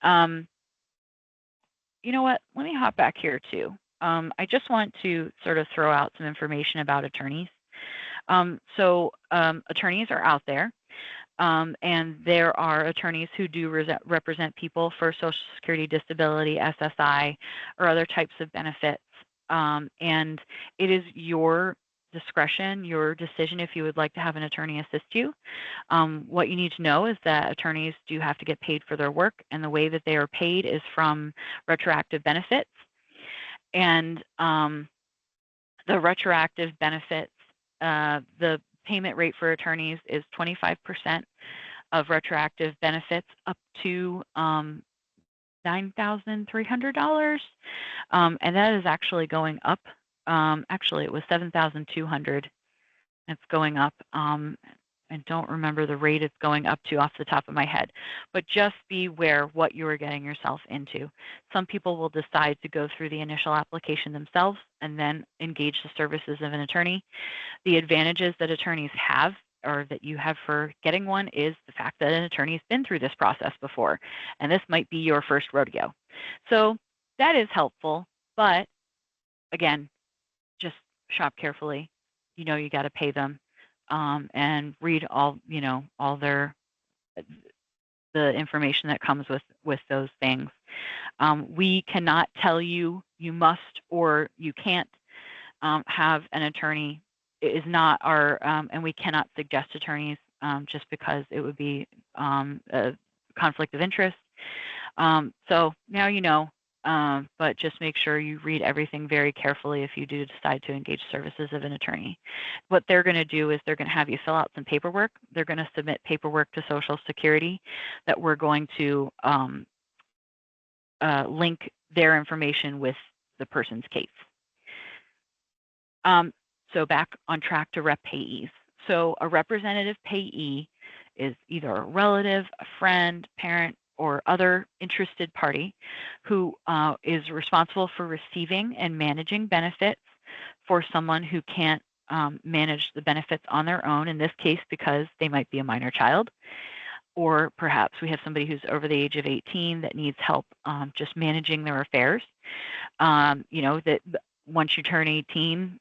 you know what? Let me hop back here too. I just want to sort of throw out some information about attorneys. So attorneys are out there, and there are attorneys who do represent people for Social Security, disability, SSI, or other types of benefits. And it is your discretion, your decision if you would like to have an attorney assist you. What you need to know is that attorneys do have to get paid for their work, and the way that they are paid is from retroactive benefits. And the retroactive benefits, the payment rate for attorneys is 25% of retroactive benefits up to $9,300, and that is actually going up. Actually, it was $7,200. It's going up. I don't remember the rate it's going up to off the top of my head, but just beware what you are getting yourself into. Some people will decide to go through the initial application themselves and then engage the services of an attorney. The advantages that attorneys have, or that you have for getting one, is the fact that an attorney's been through this process before, and this might be your first rodeo. So that is helpful, but again, just shop carefully. You got to pay them, and read all the information that comes with those things. We cannot tell you you must or you can't have an attorney. It is not our, and we cannot suggest attorneys just because it would be a conflict of interest. So now you know, but just make sure you read everything very carefully if you do decide to engage services of an attorney. What they're going to do is they're going to have you fill out some paperwork. They're going to submit paperwork to Social Security that we're going to link their information with the person's case. So back on track to rep payees. So a representative payee is either a relative, a friend, parent, or other interested party who is responsible for receiving and managing benefits for someone who can't manage the benefits on their own, in this case because they might be a minor child, or perhaps we have somebody who's over the age of 18 that needs help just managing their affairs. That once you turn 18,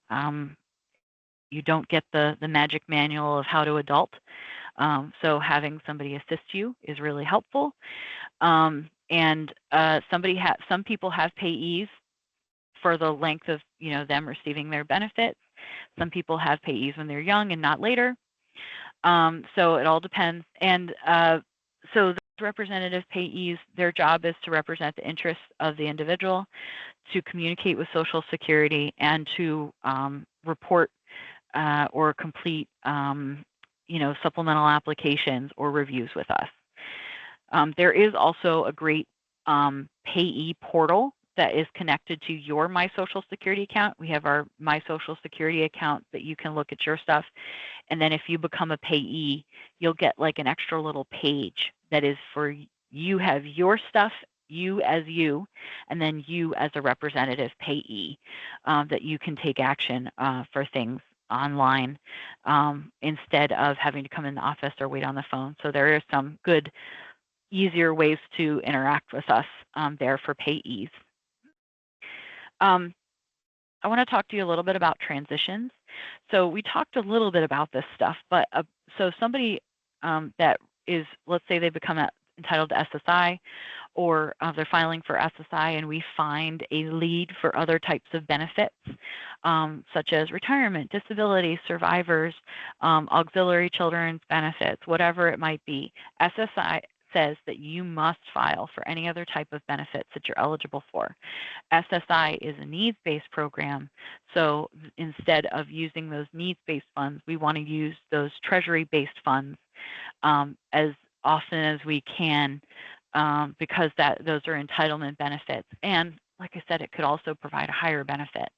you don't get the magic manual of how to adult. So having somebody assist you is really helpful. And some people have payees for the length of them receiving their benefits. Some people have payees when they're young and not later. So it all depends. And so those representative payees, their job is to represent the interests of the individual, to communicate with Social Security, and to report or complete supplemental applications or reviews with us. There is also a great payee portal that is connected to your My Social Security account. We have our My Social Security account that you can look at your stuff. And then if you become a payee, you'll get like an extra little page that is for you have your stuff, you as you, and then you as a representative payee that you can take action for things online instead of having to come in the office or wait on the phone. So there are some good, easier ways to interact with us there for payees. I want to talk to you a little bit about transitions. So we talked a little bit about this stuff, but so somebody that is, let's say they become entitled to SSI, or they're filing for SSI, and we find a lead for other types of benefits, such as retirement, disability, survivors, auxiliary children's benefits, whatever it might be. SSI says that you must file for any other type of benefits that you're eligible for. SSI is a needs-based program, so instead of using those needs-based funds, we want to use those treasury-based funds as often as we can, because those are entitlement benefits. And like I said, it could also provide a higher benefit.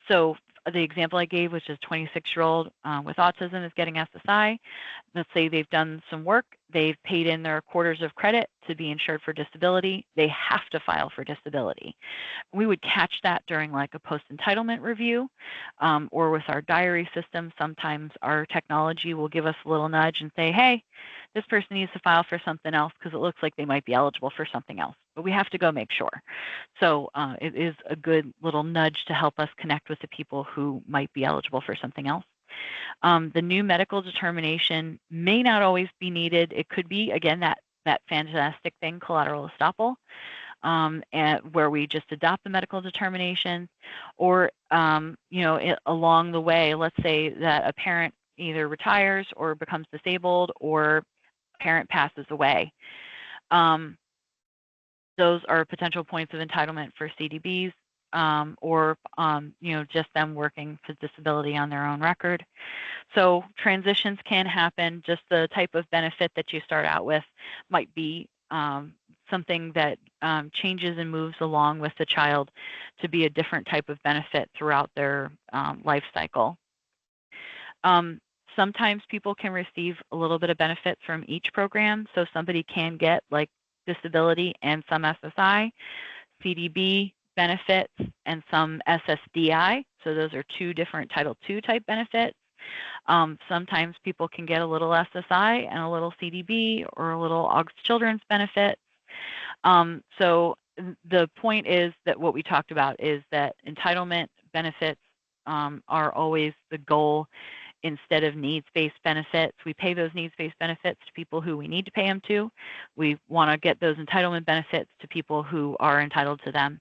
So the example I gave, which is 26-year-old with autism is getting SSI. Let's say they've done some work, they've paid in their quarters of credit to be insured for disability. They have to file for disability. We would catch that during like a post-entitlement review, or with our diary system. Sometimes our technology will give us a little nudge and say, hey, this person needs to file for something else because it looks like they might be eligible for something else. But we have to go make sure. So it is a good little nudge to help us connect with the people who might be eligible for something else. The new medical determination may not always be needed. It could be, again, that fantastic thing, collateral estoppel, and where we just adopt the medical determination, or along the way, let's say that a parent either retires or becomes disabled, or a parent passes away. Those are potential points of entitlement for CDBs, or just them working for disability on their own record. So transitions can happen. Just the type of benefit that you start out with might be something that changes and moves along with the child to be a different type of benefit throughout their life cycle. Sometimes people can receive a little bit of benefit from each program. So somebody can get like disability and some SSI, CDB benefits, and some SSDI. So those are two different Title II type benefits. Sometimes people can get a little SSI and a little CDB or a little AUGS Children's benefit. So the point is that what we talked about is that entitlement benefits are always the goal instead of needs-based benefits. We pay those needs-based benefits to people who we need to pay them to. We want to get those entitlement benefits to people who are entitled to them.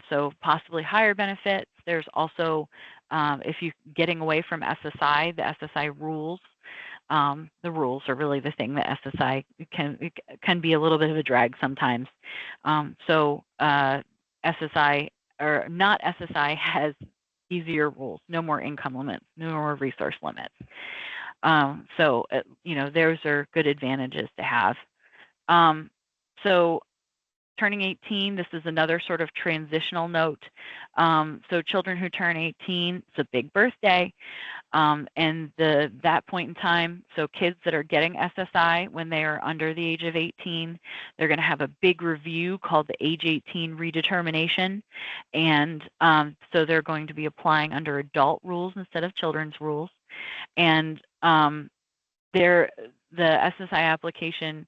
So possibly higher benefits. There's also, if you're getting away from SSI, the SSI rules, the rules are really the thing that SSI can be a little bit of a drag sometimes. So SSI, or not SSI, has easier rules, no more income limits, no more resource limits. So those are good advantages to have. So turning 18, this is another sort of transitional note. So children who turn 18, it's a big birthday. And that point in time, so kids that are getting SSI when they are under the age of 18, they're going to have a big review called the age 18 redetermination. And so they're going to be applying under adult rules instead of children's rules. And the SSI application,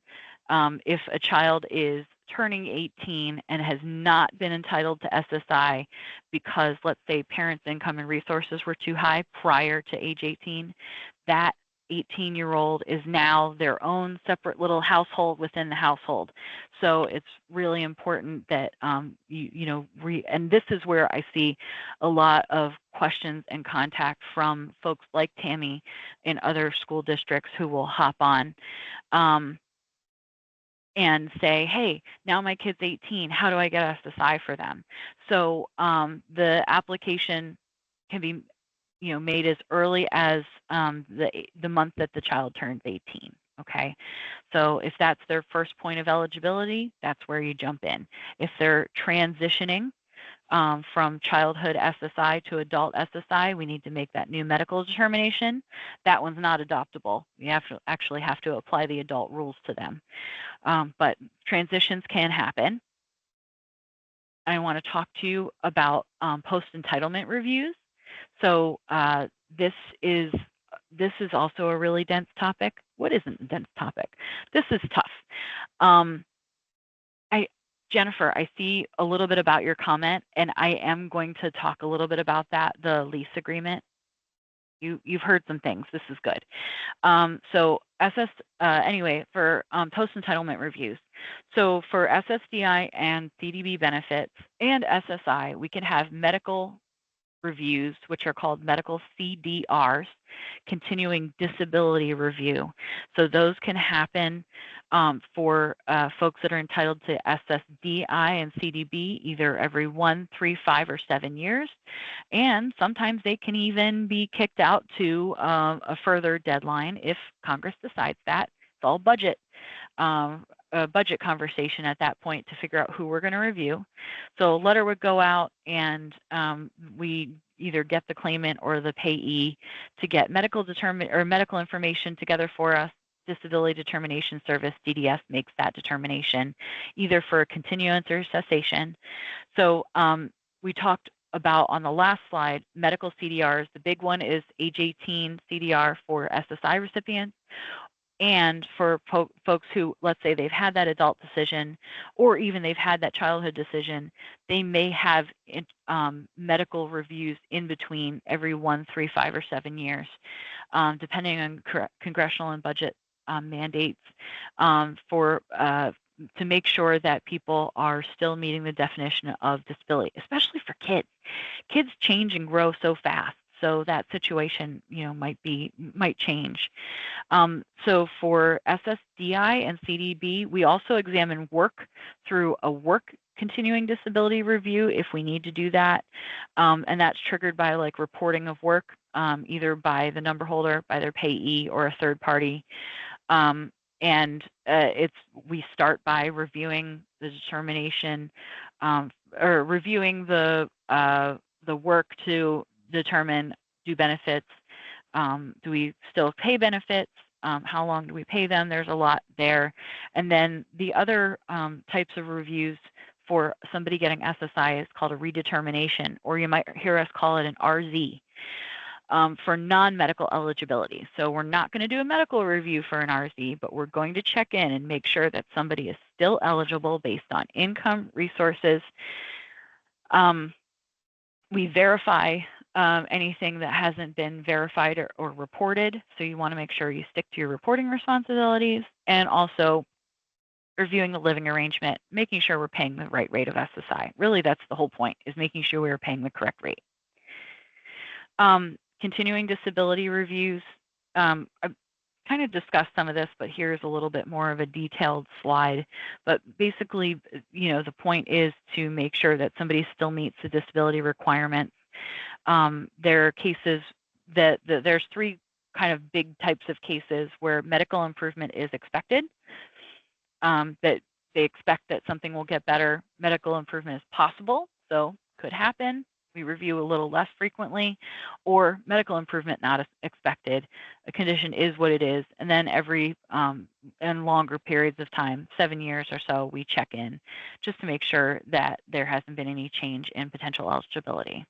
if a child is turning 18 and has not been entitled to SSI because, let's say, parents' income and resources were too high prior to age 18, that 18-year-old is now their own separate little household within the household. So it's really important that and this is where I see a lot of questions and contact from folks like Tammy in other school districts who will hop on and say, hey, now my kid's 18, how do I get SSI for them? So the application can be made as early as the month that the child turns 18, okay? So if that's their first point of eligibility, that's where you jump in. If they're transitioning from childhood SSI to adult SSI, we need to make that new medical determination. That one's not adoptable. You actually have to apply the adult rules to them. But transitions can happen. I want to talk to you about post-entitlement reviews. So this is also a really dense topic. What isn't a dense topic? This is tough. Jennifer, I see a little bit about your comment, and I am going to talk a little bit about that, the lease agreement. You've heard some things. This is good. So anyway, for post-entitlement reviews. So for SSDI and CDB benefits and SSI, we can have medical reviews, which are called medical CDRs, continuing disability review. So those can happen for folks that are entitled to SSDI and CDB either every 1, 3, 5, or 7 years. And sometimes they can even be kicked out to a further deadline if Congress decides that. It's all budget. A budget conversation at that point to figure out who we're going to review. So a letter would go out, and we either get the claimant or the payee to get medical information together for us. Disability Determination Service, DDS, makes that determination either for continuance or cessation. So we talked about on the last slide medical CDRs. The big one is age 18 CDR for SSI recipients. And for folks who, let's say, they've had that adult decision, or even they've had that childhood decision, they may have medical reviews in between every 1, 3, 5, or 7 years, depending on congressional and budget mandates to make sure that people are still meeting the definition of disability, especially for kids. Kids change and grow so fast. So that situation, might change. So for SSDI and CDB, we also examine work through a work continuing disability review if we need to do that. And that's triggered by like reporting of work, either by the number holder, by their payee, or a third party. We start by reviewing the determination or reviewing the work to determine, do benefits, do we still pay benefits, how long do we pay them? There's a lot there. And then the other types of reviews for somebody getting SSI is called a redetermination, or you might hear us call it an RZ, for non-medical eligibility. So we're not going to do a medical review for an RZ, but we're going to check in and make sure that somebody is still eligible based on income, resources. We verify anything that hasn't been verified or reported. So you want to make sure you stick to your reporting responsibilities, and also reviewing the living arrangement, making sure we're paying the right rate of SSI. Really, that's the whole point, is making sure we're paying the correct rate. Continuing disability reviews. I kind of discussed some of this, but here's a little bit more of a detailed slide. But basically, the point is to make sure that somebody still meets the disability requirements. There are cases that there's 3 kind of big types of cases where medical improvement is expected, that they expect that something will get better. Medical improvement is possible, so could happen. We review a little less frequently, or medical improvement not expected. A condition is what it is, and then every in longer periods of time, 7 years or so, we check in just to make sure that there hasn't been any change in potential eligibility.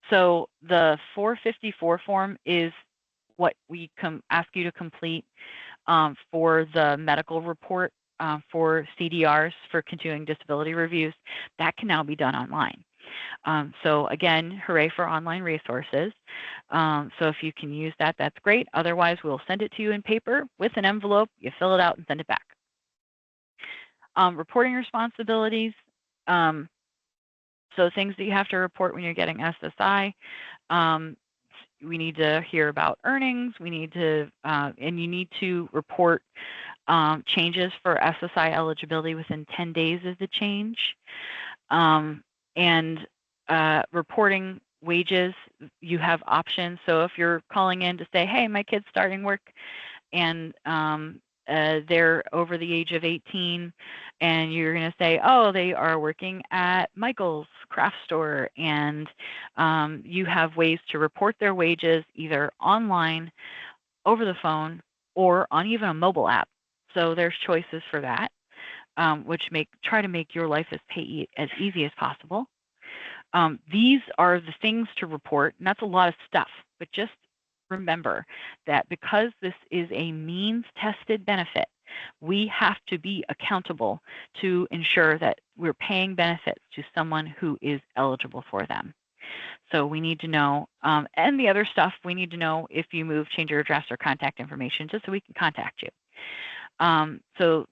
So the 454 form is what we ask you to complete for the medical report for CDRs, for continuing disability reviews. That can now be done online. So again, hooray for online resources. So if you can use that, that's great. Otherwise, we'll send it to you in paper with an envelope. You fill it out and send it back. Reporting responsibilities. So things that you have to report when you're getting SSI. We need to hear about earnings. We need to, and you need to report changes for SSI eligibility within 10 days of the change. And reporting wages, you have options. So if you're calling in to say, hey, my kid's starting work, and they're over the age of 18, and you're going to say, oh, they are working at Michael's craft store, and you have ways to report their wages either online, over the phone, or on even a mobile app. So there's choices for that, which try to make your life as easy as possible. These are the things to report, and that's a lot of stuff, but just remember that because this is a means-tested benefit, we have to be accountable to ensure that we're paying benefits to someone who is eligible for them. So we need to know, and the other stuff, we need to know if you move, change your address or contact information, just so we can contact you. So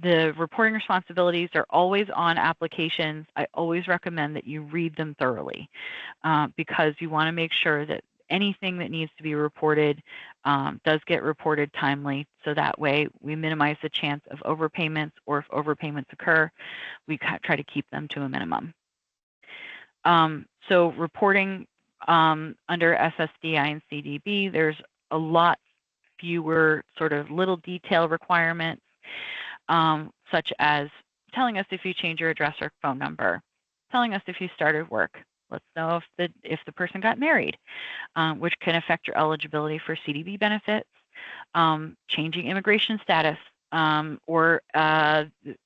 The reporting responsibilities are always on applications. I always recommend that you read them thoroughly because you want to make sure that anything that needs to be reported does get reported timely. So that way we minimize the chance of overpayments, or if overpayments occur, we try to keep them to a minimum. So reporting under SSDI and CDB, there's a lot fewer sort of little detail requirements, such as telling us if you change your address or phone number, telling us if you started work. Let's know if the person got married, which can affect your eligibility for CDB benefits, changing immigration status, or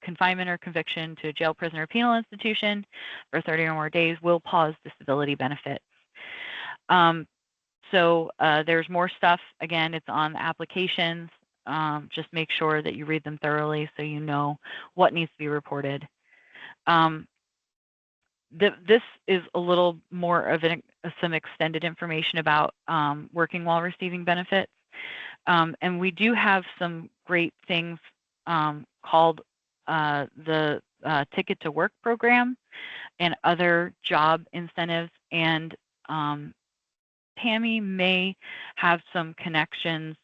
confinement or conviction to a jail, prison, or penal institution for 30 or more days will pause disability benefits. So there's more stuff. Again, it's on the applications. Just make sure that you read them thoroughly so you know what needs to be reported. This is a little more of some extended information about working while receiving benefits. And we do have some great things called the Ticket to Work program and other job incentives. And Tammy may have some connections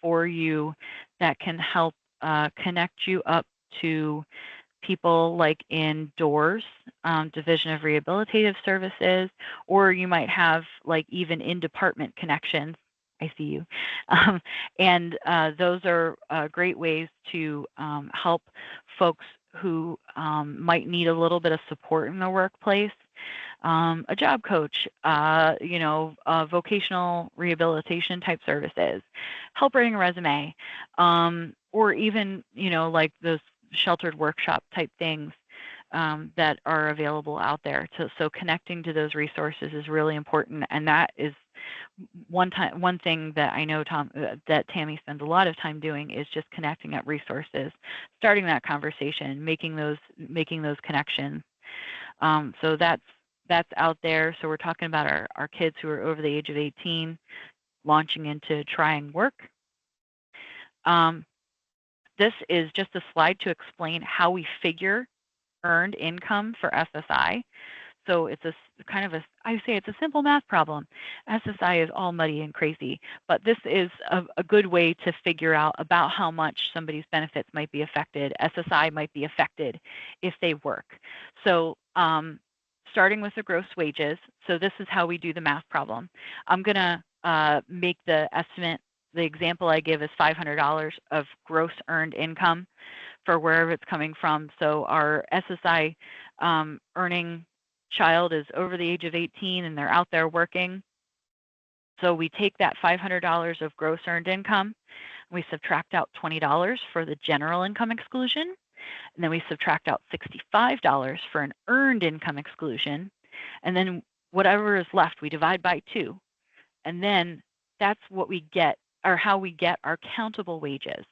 for you that can help connect you up to people like in DOORS, Division of Rehabilitative Services, or you might have like even in-department connections. I see you. And those are great ways to help folks who might need a little bit of support in the workplace. A job coach, vocational rehabilitation type services, help writing a resume, or even, like those sheltered workshop type things that are available out there. So connecting to those resources is really important, and that is one thing that I know that Tammy spends a lot of time doing is just connecting up resources, starting that conversation, making those connections. So that's out there. So we're talking about our kids who are over the age of 18 launching into trying work. This is just a slide to explain how we figure earned income for SSI. So it's I say it's a simple math problem. SSI is all muddy and crazy, but this is a good way to figure out about how much somebody's benefits might be affected. SSI might be affected if they work. So starting with the gross wages. So this is how we do the math problem. I'm going to make the estimate. The example I give is $500 of gross earned income for wherever it's coming from. So our SSI earning child is over the age of 18 and they're out there working. So we take that $500 of gross earned income, we subtract out $20 for the general income exclusion, and then we subtract out $65 for an earned income exclusion, and then whatever is left we divide by 2, and then that's what we get, or how we get our countable wages.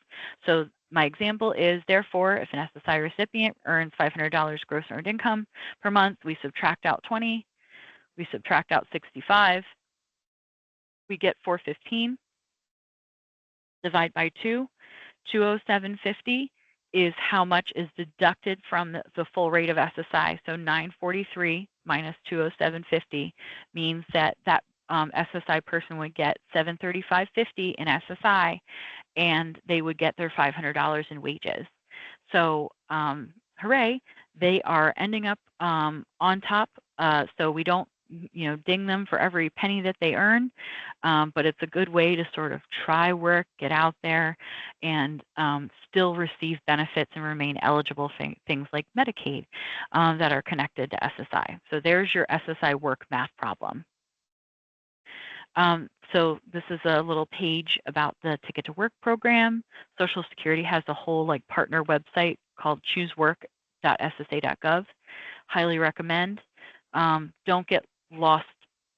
So my example is, therefore, if an SSI recipient earns $500 gross earned income per month, we subtract out 20, we subtract out 65, we get 415, divide by 2, 207.50 is how much is deducted from the full rate of SSI. So 943 minus 207.50 means that SSI person would get $735.50 in SSI, and they would get their $500 in wages. So hooray, they are ending up on top. So we don't ding them for every penny that they earn, but it's a good way to sort of try work, get out there, and still receive benefits and remain eligible for things like Medicaid that are connected to SSI. So there's your SSI work math problem. So this is a little page about the Ticket to Work program. Social Security has a whole partner website called choosework.ssa.gov. Highly recommend. Don't get lost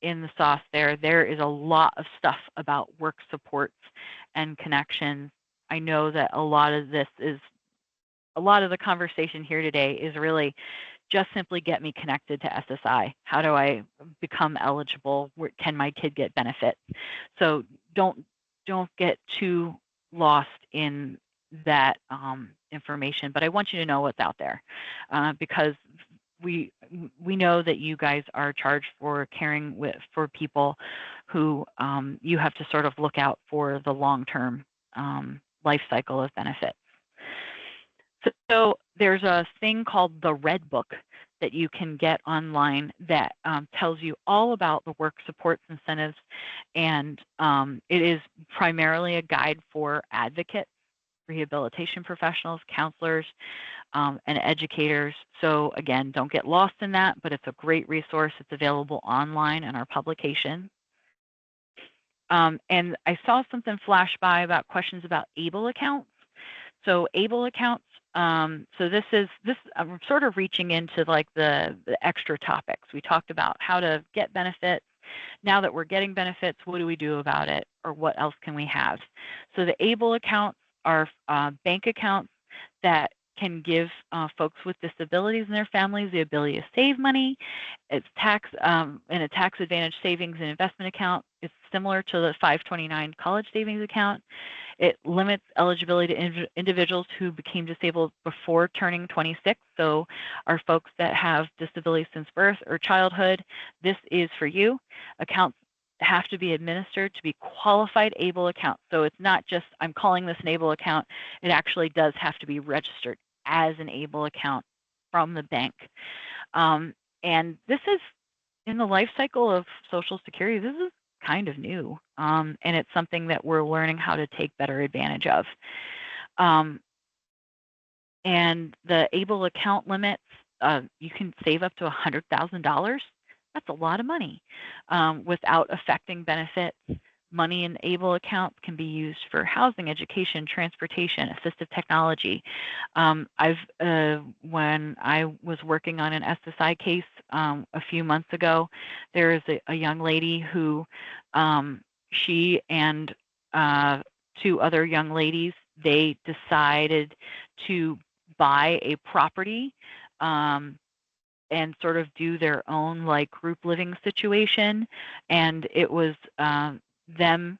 in the sauce there. There is a lot of stuff about work supports and connections. I know that a lot of the conversation here today is really just simply get me connected to SSI. How do I become eligible? Where can my kid get benefits? So don't get too lost in that information, but I want you to know what's out there, because we know that you guys are charged for caring for people who you have to sort of look out for the long-term life cycle of benefits. So there's a thing called the Red Book that you can get online that tells you all about the work supports incentives, and it is primarily a guide for advocates, rehabilitation professionals, counselors, and educators. So again, don't get lost in that, but it's a great resource. It's available online in our publication. And I saw something flash by about questions about ABLE accounts. So ABLE accounts, so this I'm sort of reaching into like the extra topics. We talked about how to get benefits. Now that we're getting benefits, what do we do about it, or what else can we have? So the ABLE accounts are bank accounts that can give folks with disabilities and their families the ability to save money. It's in a tax advantage savings and investment account. It's similar to the 529 college savings account. It limits eligibility to individuals who became disabled before turning 26. So our folks that have disabilities since birth or childhood, this is for you. Accounts have to be administered to be qualified ABLE accounts. So it's not just I'm calling this an ABLE account. It actually does have to be registered as an ABLE account from the bank. And this is in the life cycle of Social Security. This is kind of new, and it's something that we're learning how to take better advantage of. And the ABLE account limits, you can save up to $100,000. That's a lot of money without affecting benefits. Money in ABLE accounts can be used for housing, education, transportation, assistive technology. When I was working on an SSI case a few months ago, there is a young lady who she and two other young ladies, they decided to buy a property and sort of do their own like group living situation. And it was them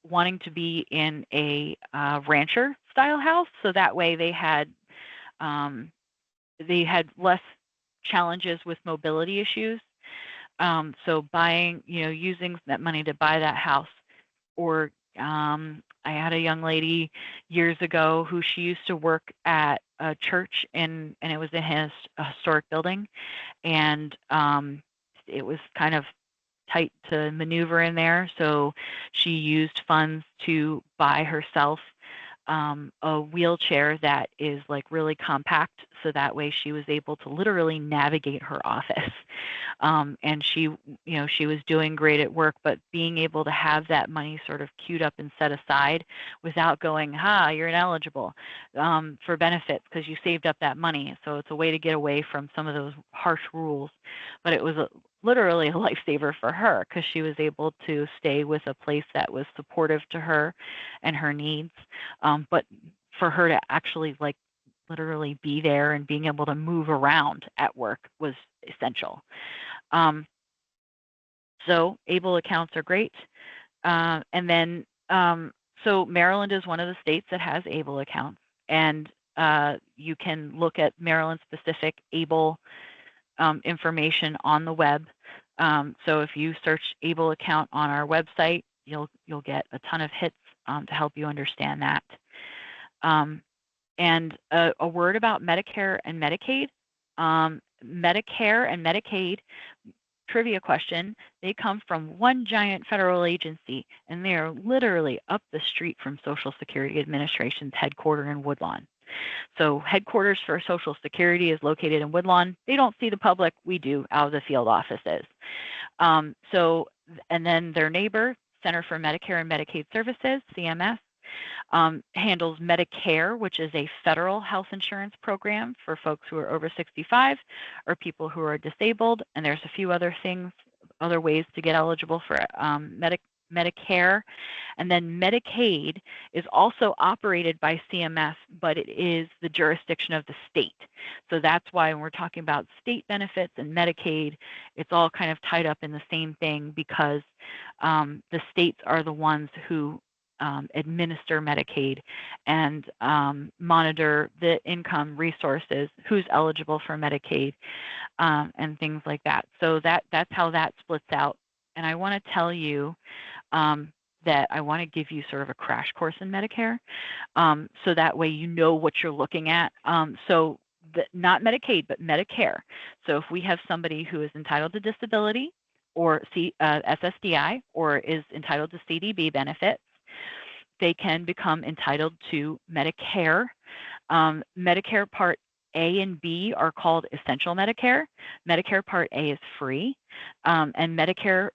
wanting to be in a rancher style house. So that way they had less challenges with mobility issues. So buying, using that money to buy that house. Or I had a young lady years ago who she used to work at a church and it was in a historic building, and it was kind of tight to maneuver in there. So she used funds to buy herself a wheelchair that is like really compact, so that way she was able to literally navigate her office. And she was doing great at work, but being able to have that money sort of queued up and set aside without going, you're ineligible for benefits because you saved up that money. So it's a way to get away from some of those harsh rules. But it was literally a lifesaver for her because she was able to stay with a place that was supportive to her and her needs. But for her to actually like literally be there and being able to move around at work was essential. So ABLE accounts are great. And then, so Maryland is one of the states that has ABLE accounts, and you can look at Maryland specific ABLE information on the web. So if you search ABLE account on our website, you'll get a ton of hits to help you understand that. And a word about Medicare and Medicaid. Medicare and Medicaid, trivia question, they come from one giant federal agency, and they are literally up the street from Social Security Administration's headquarters in Woodlawn. So headquarters for Social Security is located in Woodlawn. They don't see the public. We do out of the field offices. And then their neighbor, Center for Medicare and Medicaid Services, CMS, handles Medicare, which is a federal health insurance program for folks who are over 65 or people who are disabled. And there's a few other things, other ways to get eligible for Medicare. And then Medicaid is also operated by CMS, but it is the jurisdiction of the state. So that's why when we're talking about state benefits and Medicaid, it's all kind of tied up in the same thing, because the states are the ones who administer Medicaid and monitor the income resources, who's eligible for Medicaid, and things like that. So that's how that splits out. And I want to tell you that I want to give you sort of a crash course in Medicare, so that way you know what you're looking at. Not Medicaid, but Medicare. So if we have somebody who is entitled to disability or SSDI or is entitled to CDB benefits, they can become entitled to Medicare. Medicare Part A and B are called Essential Medicare. Medicare Part A is free, and Medicare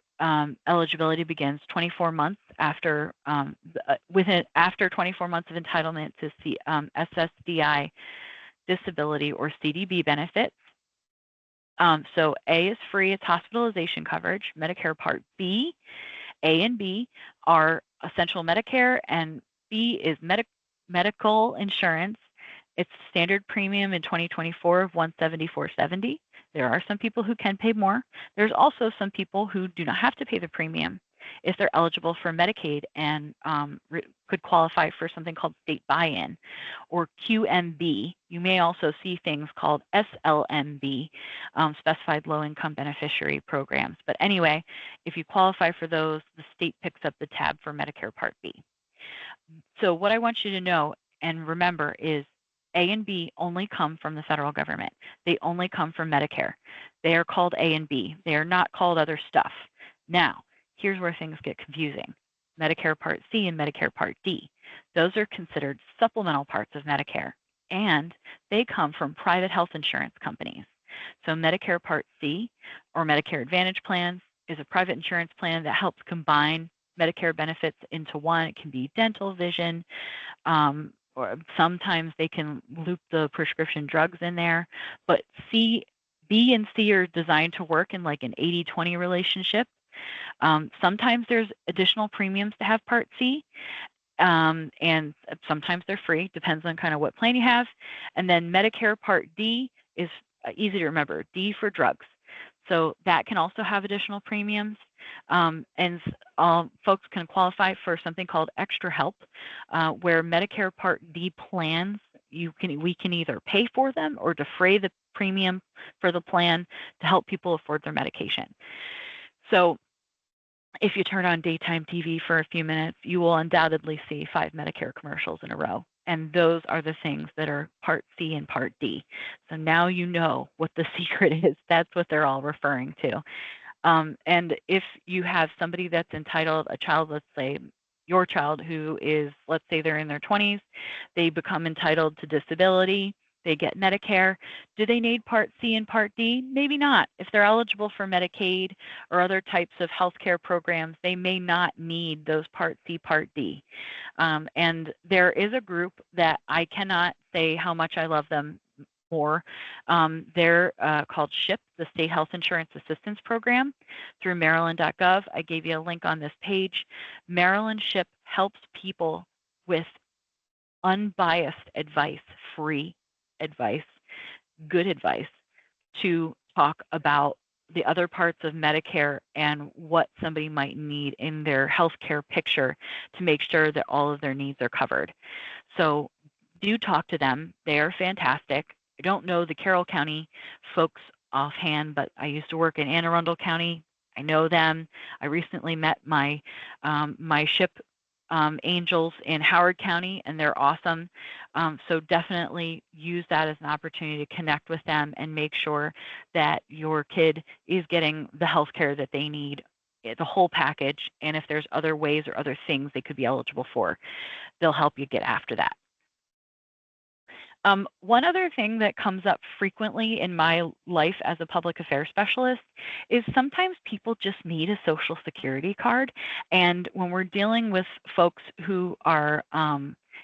eligibility begins 24 months after after 24 months of entitlement to SSDI disability or CDB benefits. So A is free, it's hospitalization coverage. Medicare Part B, A and B are essential Medicare, and B is medical insurance. It's standard premium in 2024 of $174.70. There are some people who can pay more. There's also some people who do not have to pay the premium if they're eligible for Medicaid and could qualify for something called state buy-in or QMB. You may also see things called SLMB, specified low-income beneficiary programs. But anyway, if you qualify for those, the state picks up the tab for Medicare Part B. So what I want you to know and remember is A and B only come from the federal government. They only come from Medicare. They are called A and B. They are not called other stuff. Now, here's where things get confusing. Medicare Part C and Medicare Part D. Those are considered supplemental parts of Medicare, and they come from private health insurance companies. So Medicare Part C or Medicare Advantage plans is a private insurance plan that helps combine Medicare benefits into one. It can be dental, vision, or sometimes they can loop the prescription drugs in there. But B and C are designed to work in like an 80-20 relationship. Sometimes there's additional premiums to have Part C, and sometimes they're free, depends on kind of what plan you have. And then Medicare Part D is easy to remember, D for drugs. So that can also have additional premiums. And folks can qualify for something called extra help, where Medicare Part D plans, we can either pay for them or defray the premium for the plan to help people afford their medication. So if you turn on daytime TV for a few minutes, you will undoubtedly see 5 Medicare commercials in a row. And those are the things that are Part C and Part D. So now you know what the secret is. That's what they're all referring to. And if you have somebody that's entitled, a child, let's say your child who is, let's say they're in their 20s, they become entitled to disability, they get Medicare. Do they need Part C and Part D? Maybe not. If they're eligible for Medicaid or other types of healthcare programs, they may not need those Part C, Part D. And there is a group that I cannot say how much I love them more. They're called SHIP, the State Health Insurance Assistance Program, through Maryland.gov. I gave you a link on this page. Maryland SHIP helps people with unbiased advice, free advice, good advice, to talk about the other parts of Medicare and what somebody might need in their healthcare picture to make sure that all of their needs are covered. So do talk to them. They are fantastic. I don't know the Carroll County folks offhand, but I used to work in Anne Arundel County. I know them. I recently met my SHIP angels in Howard County, and they're awesome. So definitely use that as an opportunity to connect with them and make sure that your kid is getting the health care that they need, the whole package. And if there's other ways or other things they could be eligible for, they'll help you get after that. One other thing that comes up frequently in my life as a public affairs specialist is sometimes people just need a Social Security card. And when we're dealing with folks who are,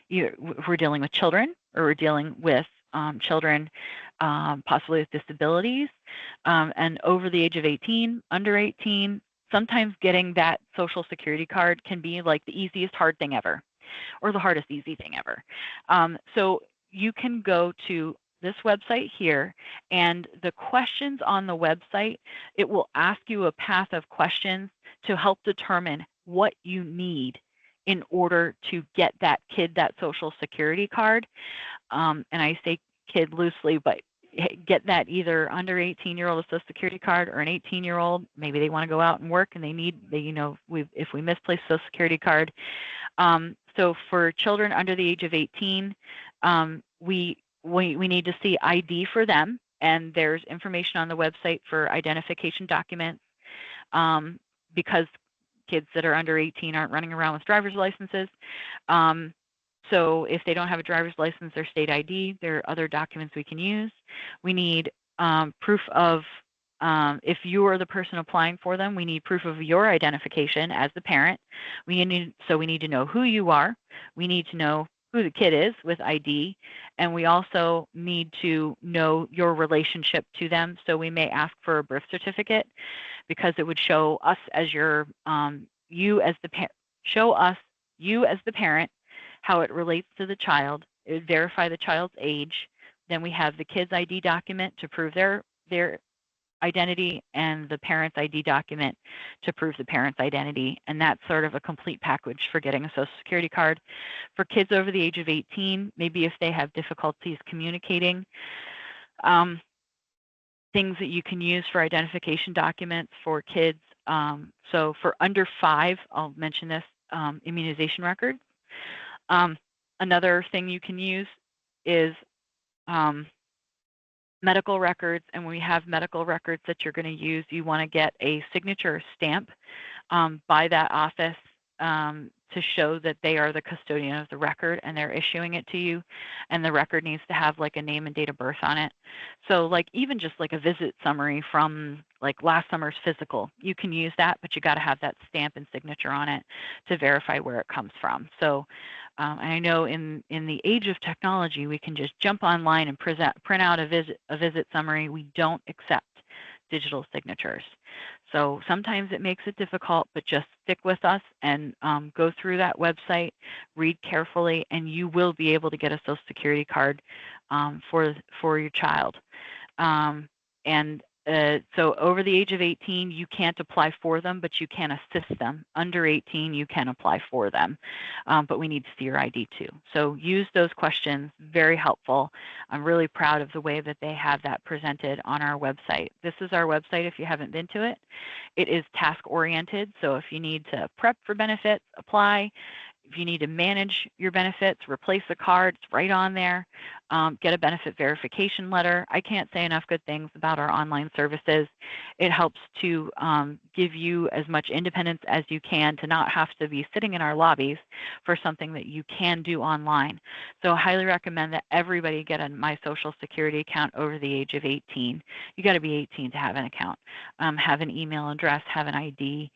we're dealing with children, or we're dealing with children possibly with disabilities, and over the age of 18, under 18, sometimes getting that Social Security card can be like the easiest hard thing ever, or the hardest easy thing ever. So you can go to this website here, and the questions on the website, it will ask you a path of questions to help determine what you need in order to get that kid that Social Security card. And I say kid loosely, but get that either under 18-year-old a Social Security card or an 18-year-old. Maybe they want to go out and work and they need, if we misplace Social Security card. So for children under the age of 18, we need to see ID for them, and there's information on the website for identification documents, because kids that are under 18 aren't running around with driver's licenses. So if they don't have a driver's license or state ID, there are other documents we can use. We need proof of, if you are the person applying for them, we need proof of your identification as the parent. We need to know who you are. We need to know who the kid is with ID, and we also need to know your relationship to them. So we may ask for a birth certificate, because it would show us as your you as the parent how it relates to the child. It would verify the child's age. Then we have the kid's ID document to prove their identity, and the parent's ID document to prove the parent's identity. And that's sort of a complete package for getting a Social Security card. For kids over the age of 18, maybe if they have difficulties communicating, things that you can use for identification documents for kids. So for under 5, I'll mention this, immunization records. Another thing you can use is medical records. And when we have medical records that you're going to use, you want to get a signature stamp by that office to show that they are the custodian of the record and they're issuing it to you. And the record needs to have like a name and date of birth on it. So like even just like a visit summary from like last summer's physical, you can use that, but you got to have that stamp and signature on it to verify where it comes from. So and I know in the age of technology, we can just jump online and print out a visit summary. We don't accept digital signatures. So sometimes it makes it difficult, but just stick with us and go through that website, read carefully, and you will be able to get a Social Security card for your child. So over the age of 18, you can't apply for them, but you can assist them. Under 18, you can apply for them, but we need to see your ID too. So use those questions, very helpful. I'm really proud of the way that they have that presented on our website. This is our website if you haven't been to it. It is task-oriented, so if you need to prep for benefits, apply. If you need to manage your benefits, replace a card, it's right on there. Get a benefit verification letter. I can't say enough good things about our online services. It helps to give you as much independence as you can to not have to be sitting in our lobbies for something that you can do online. So I highly recommend that everybody get a My Social Security account over the age of 18. You got to be 18 to have an account. Have an email address, have an ID,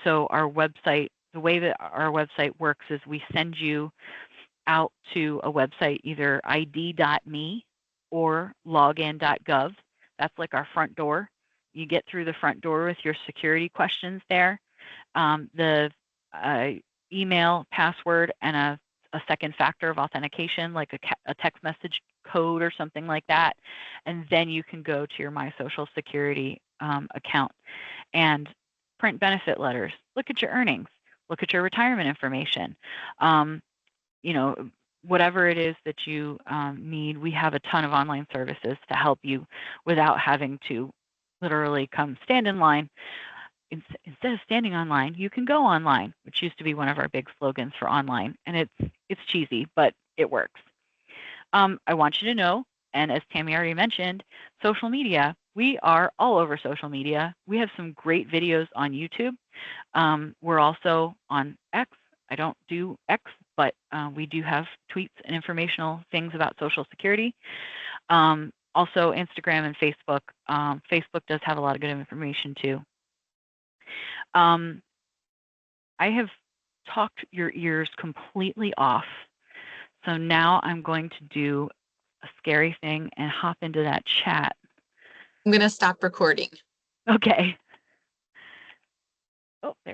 so our website, the way that our website works is we send you out to a website, either id.me or login.gov. That's like our front door. You get through the front door with your security questions there, the email, password, and a second factor of authentication, like a text message code or something like that. And then you can go to your My Social Security account and print benefit letters. Look at your earnings. Look at your retirement information. Whatever it is that you need, we have a ton of online services to help you without having to literally come stand in line. Instead of standing online, you can go online, which used to be one of our big slogans for online. And it's cheesy, but it works. I want you to know, and as Tammy already mentioned, social media. We are all over social media. We have some great videos on YouTube. We're also on X. I don't do X, but we do have tweets and informational things about Social Security. Also Instagram and Facebook. Facebook does have a lot of good information too. I have talked your ears completely off. So now I'm going to do a scary thing and hop into that chat. I'm going to stop recording. Okay. Oh, there.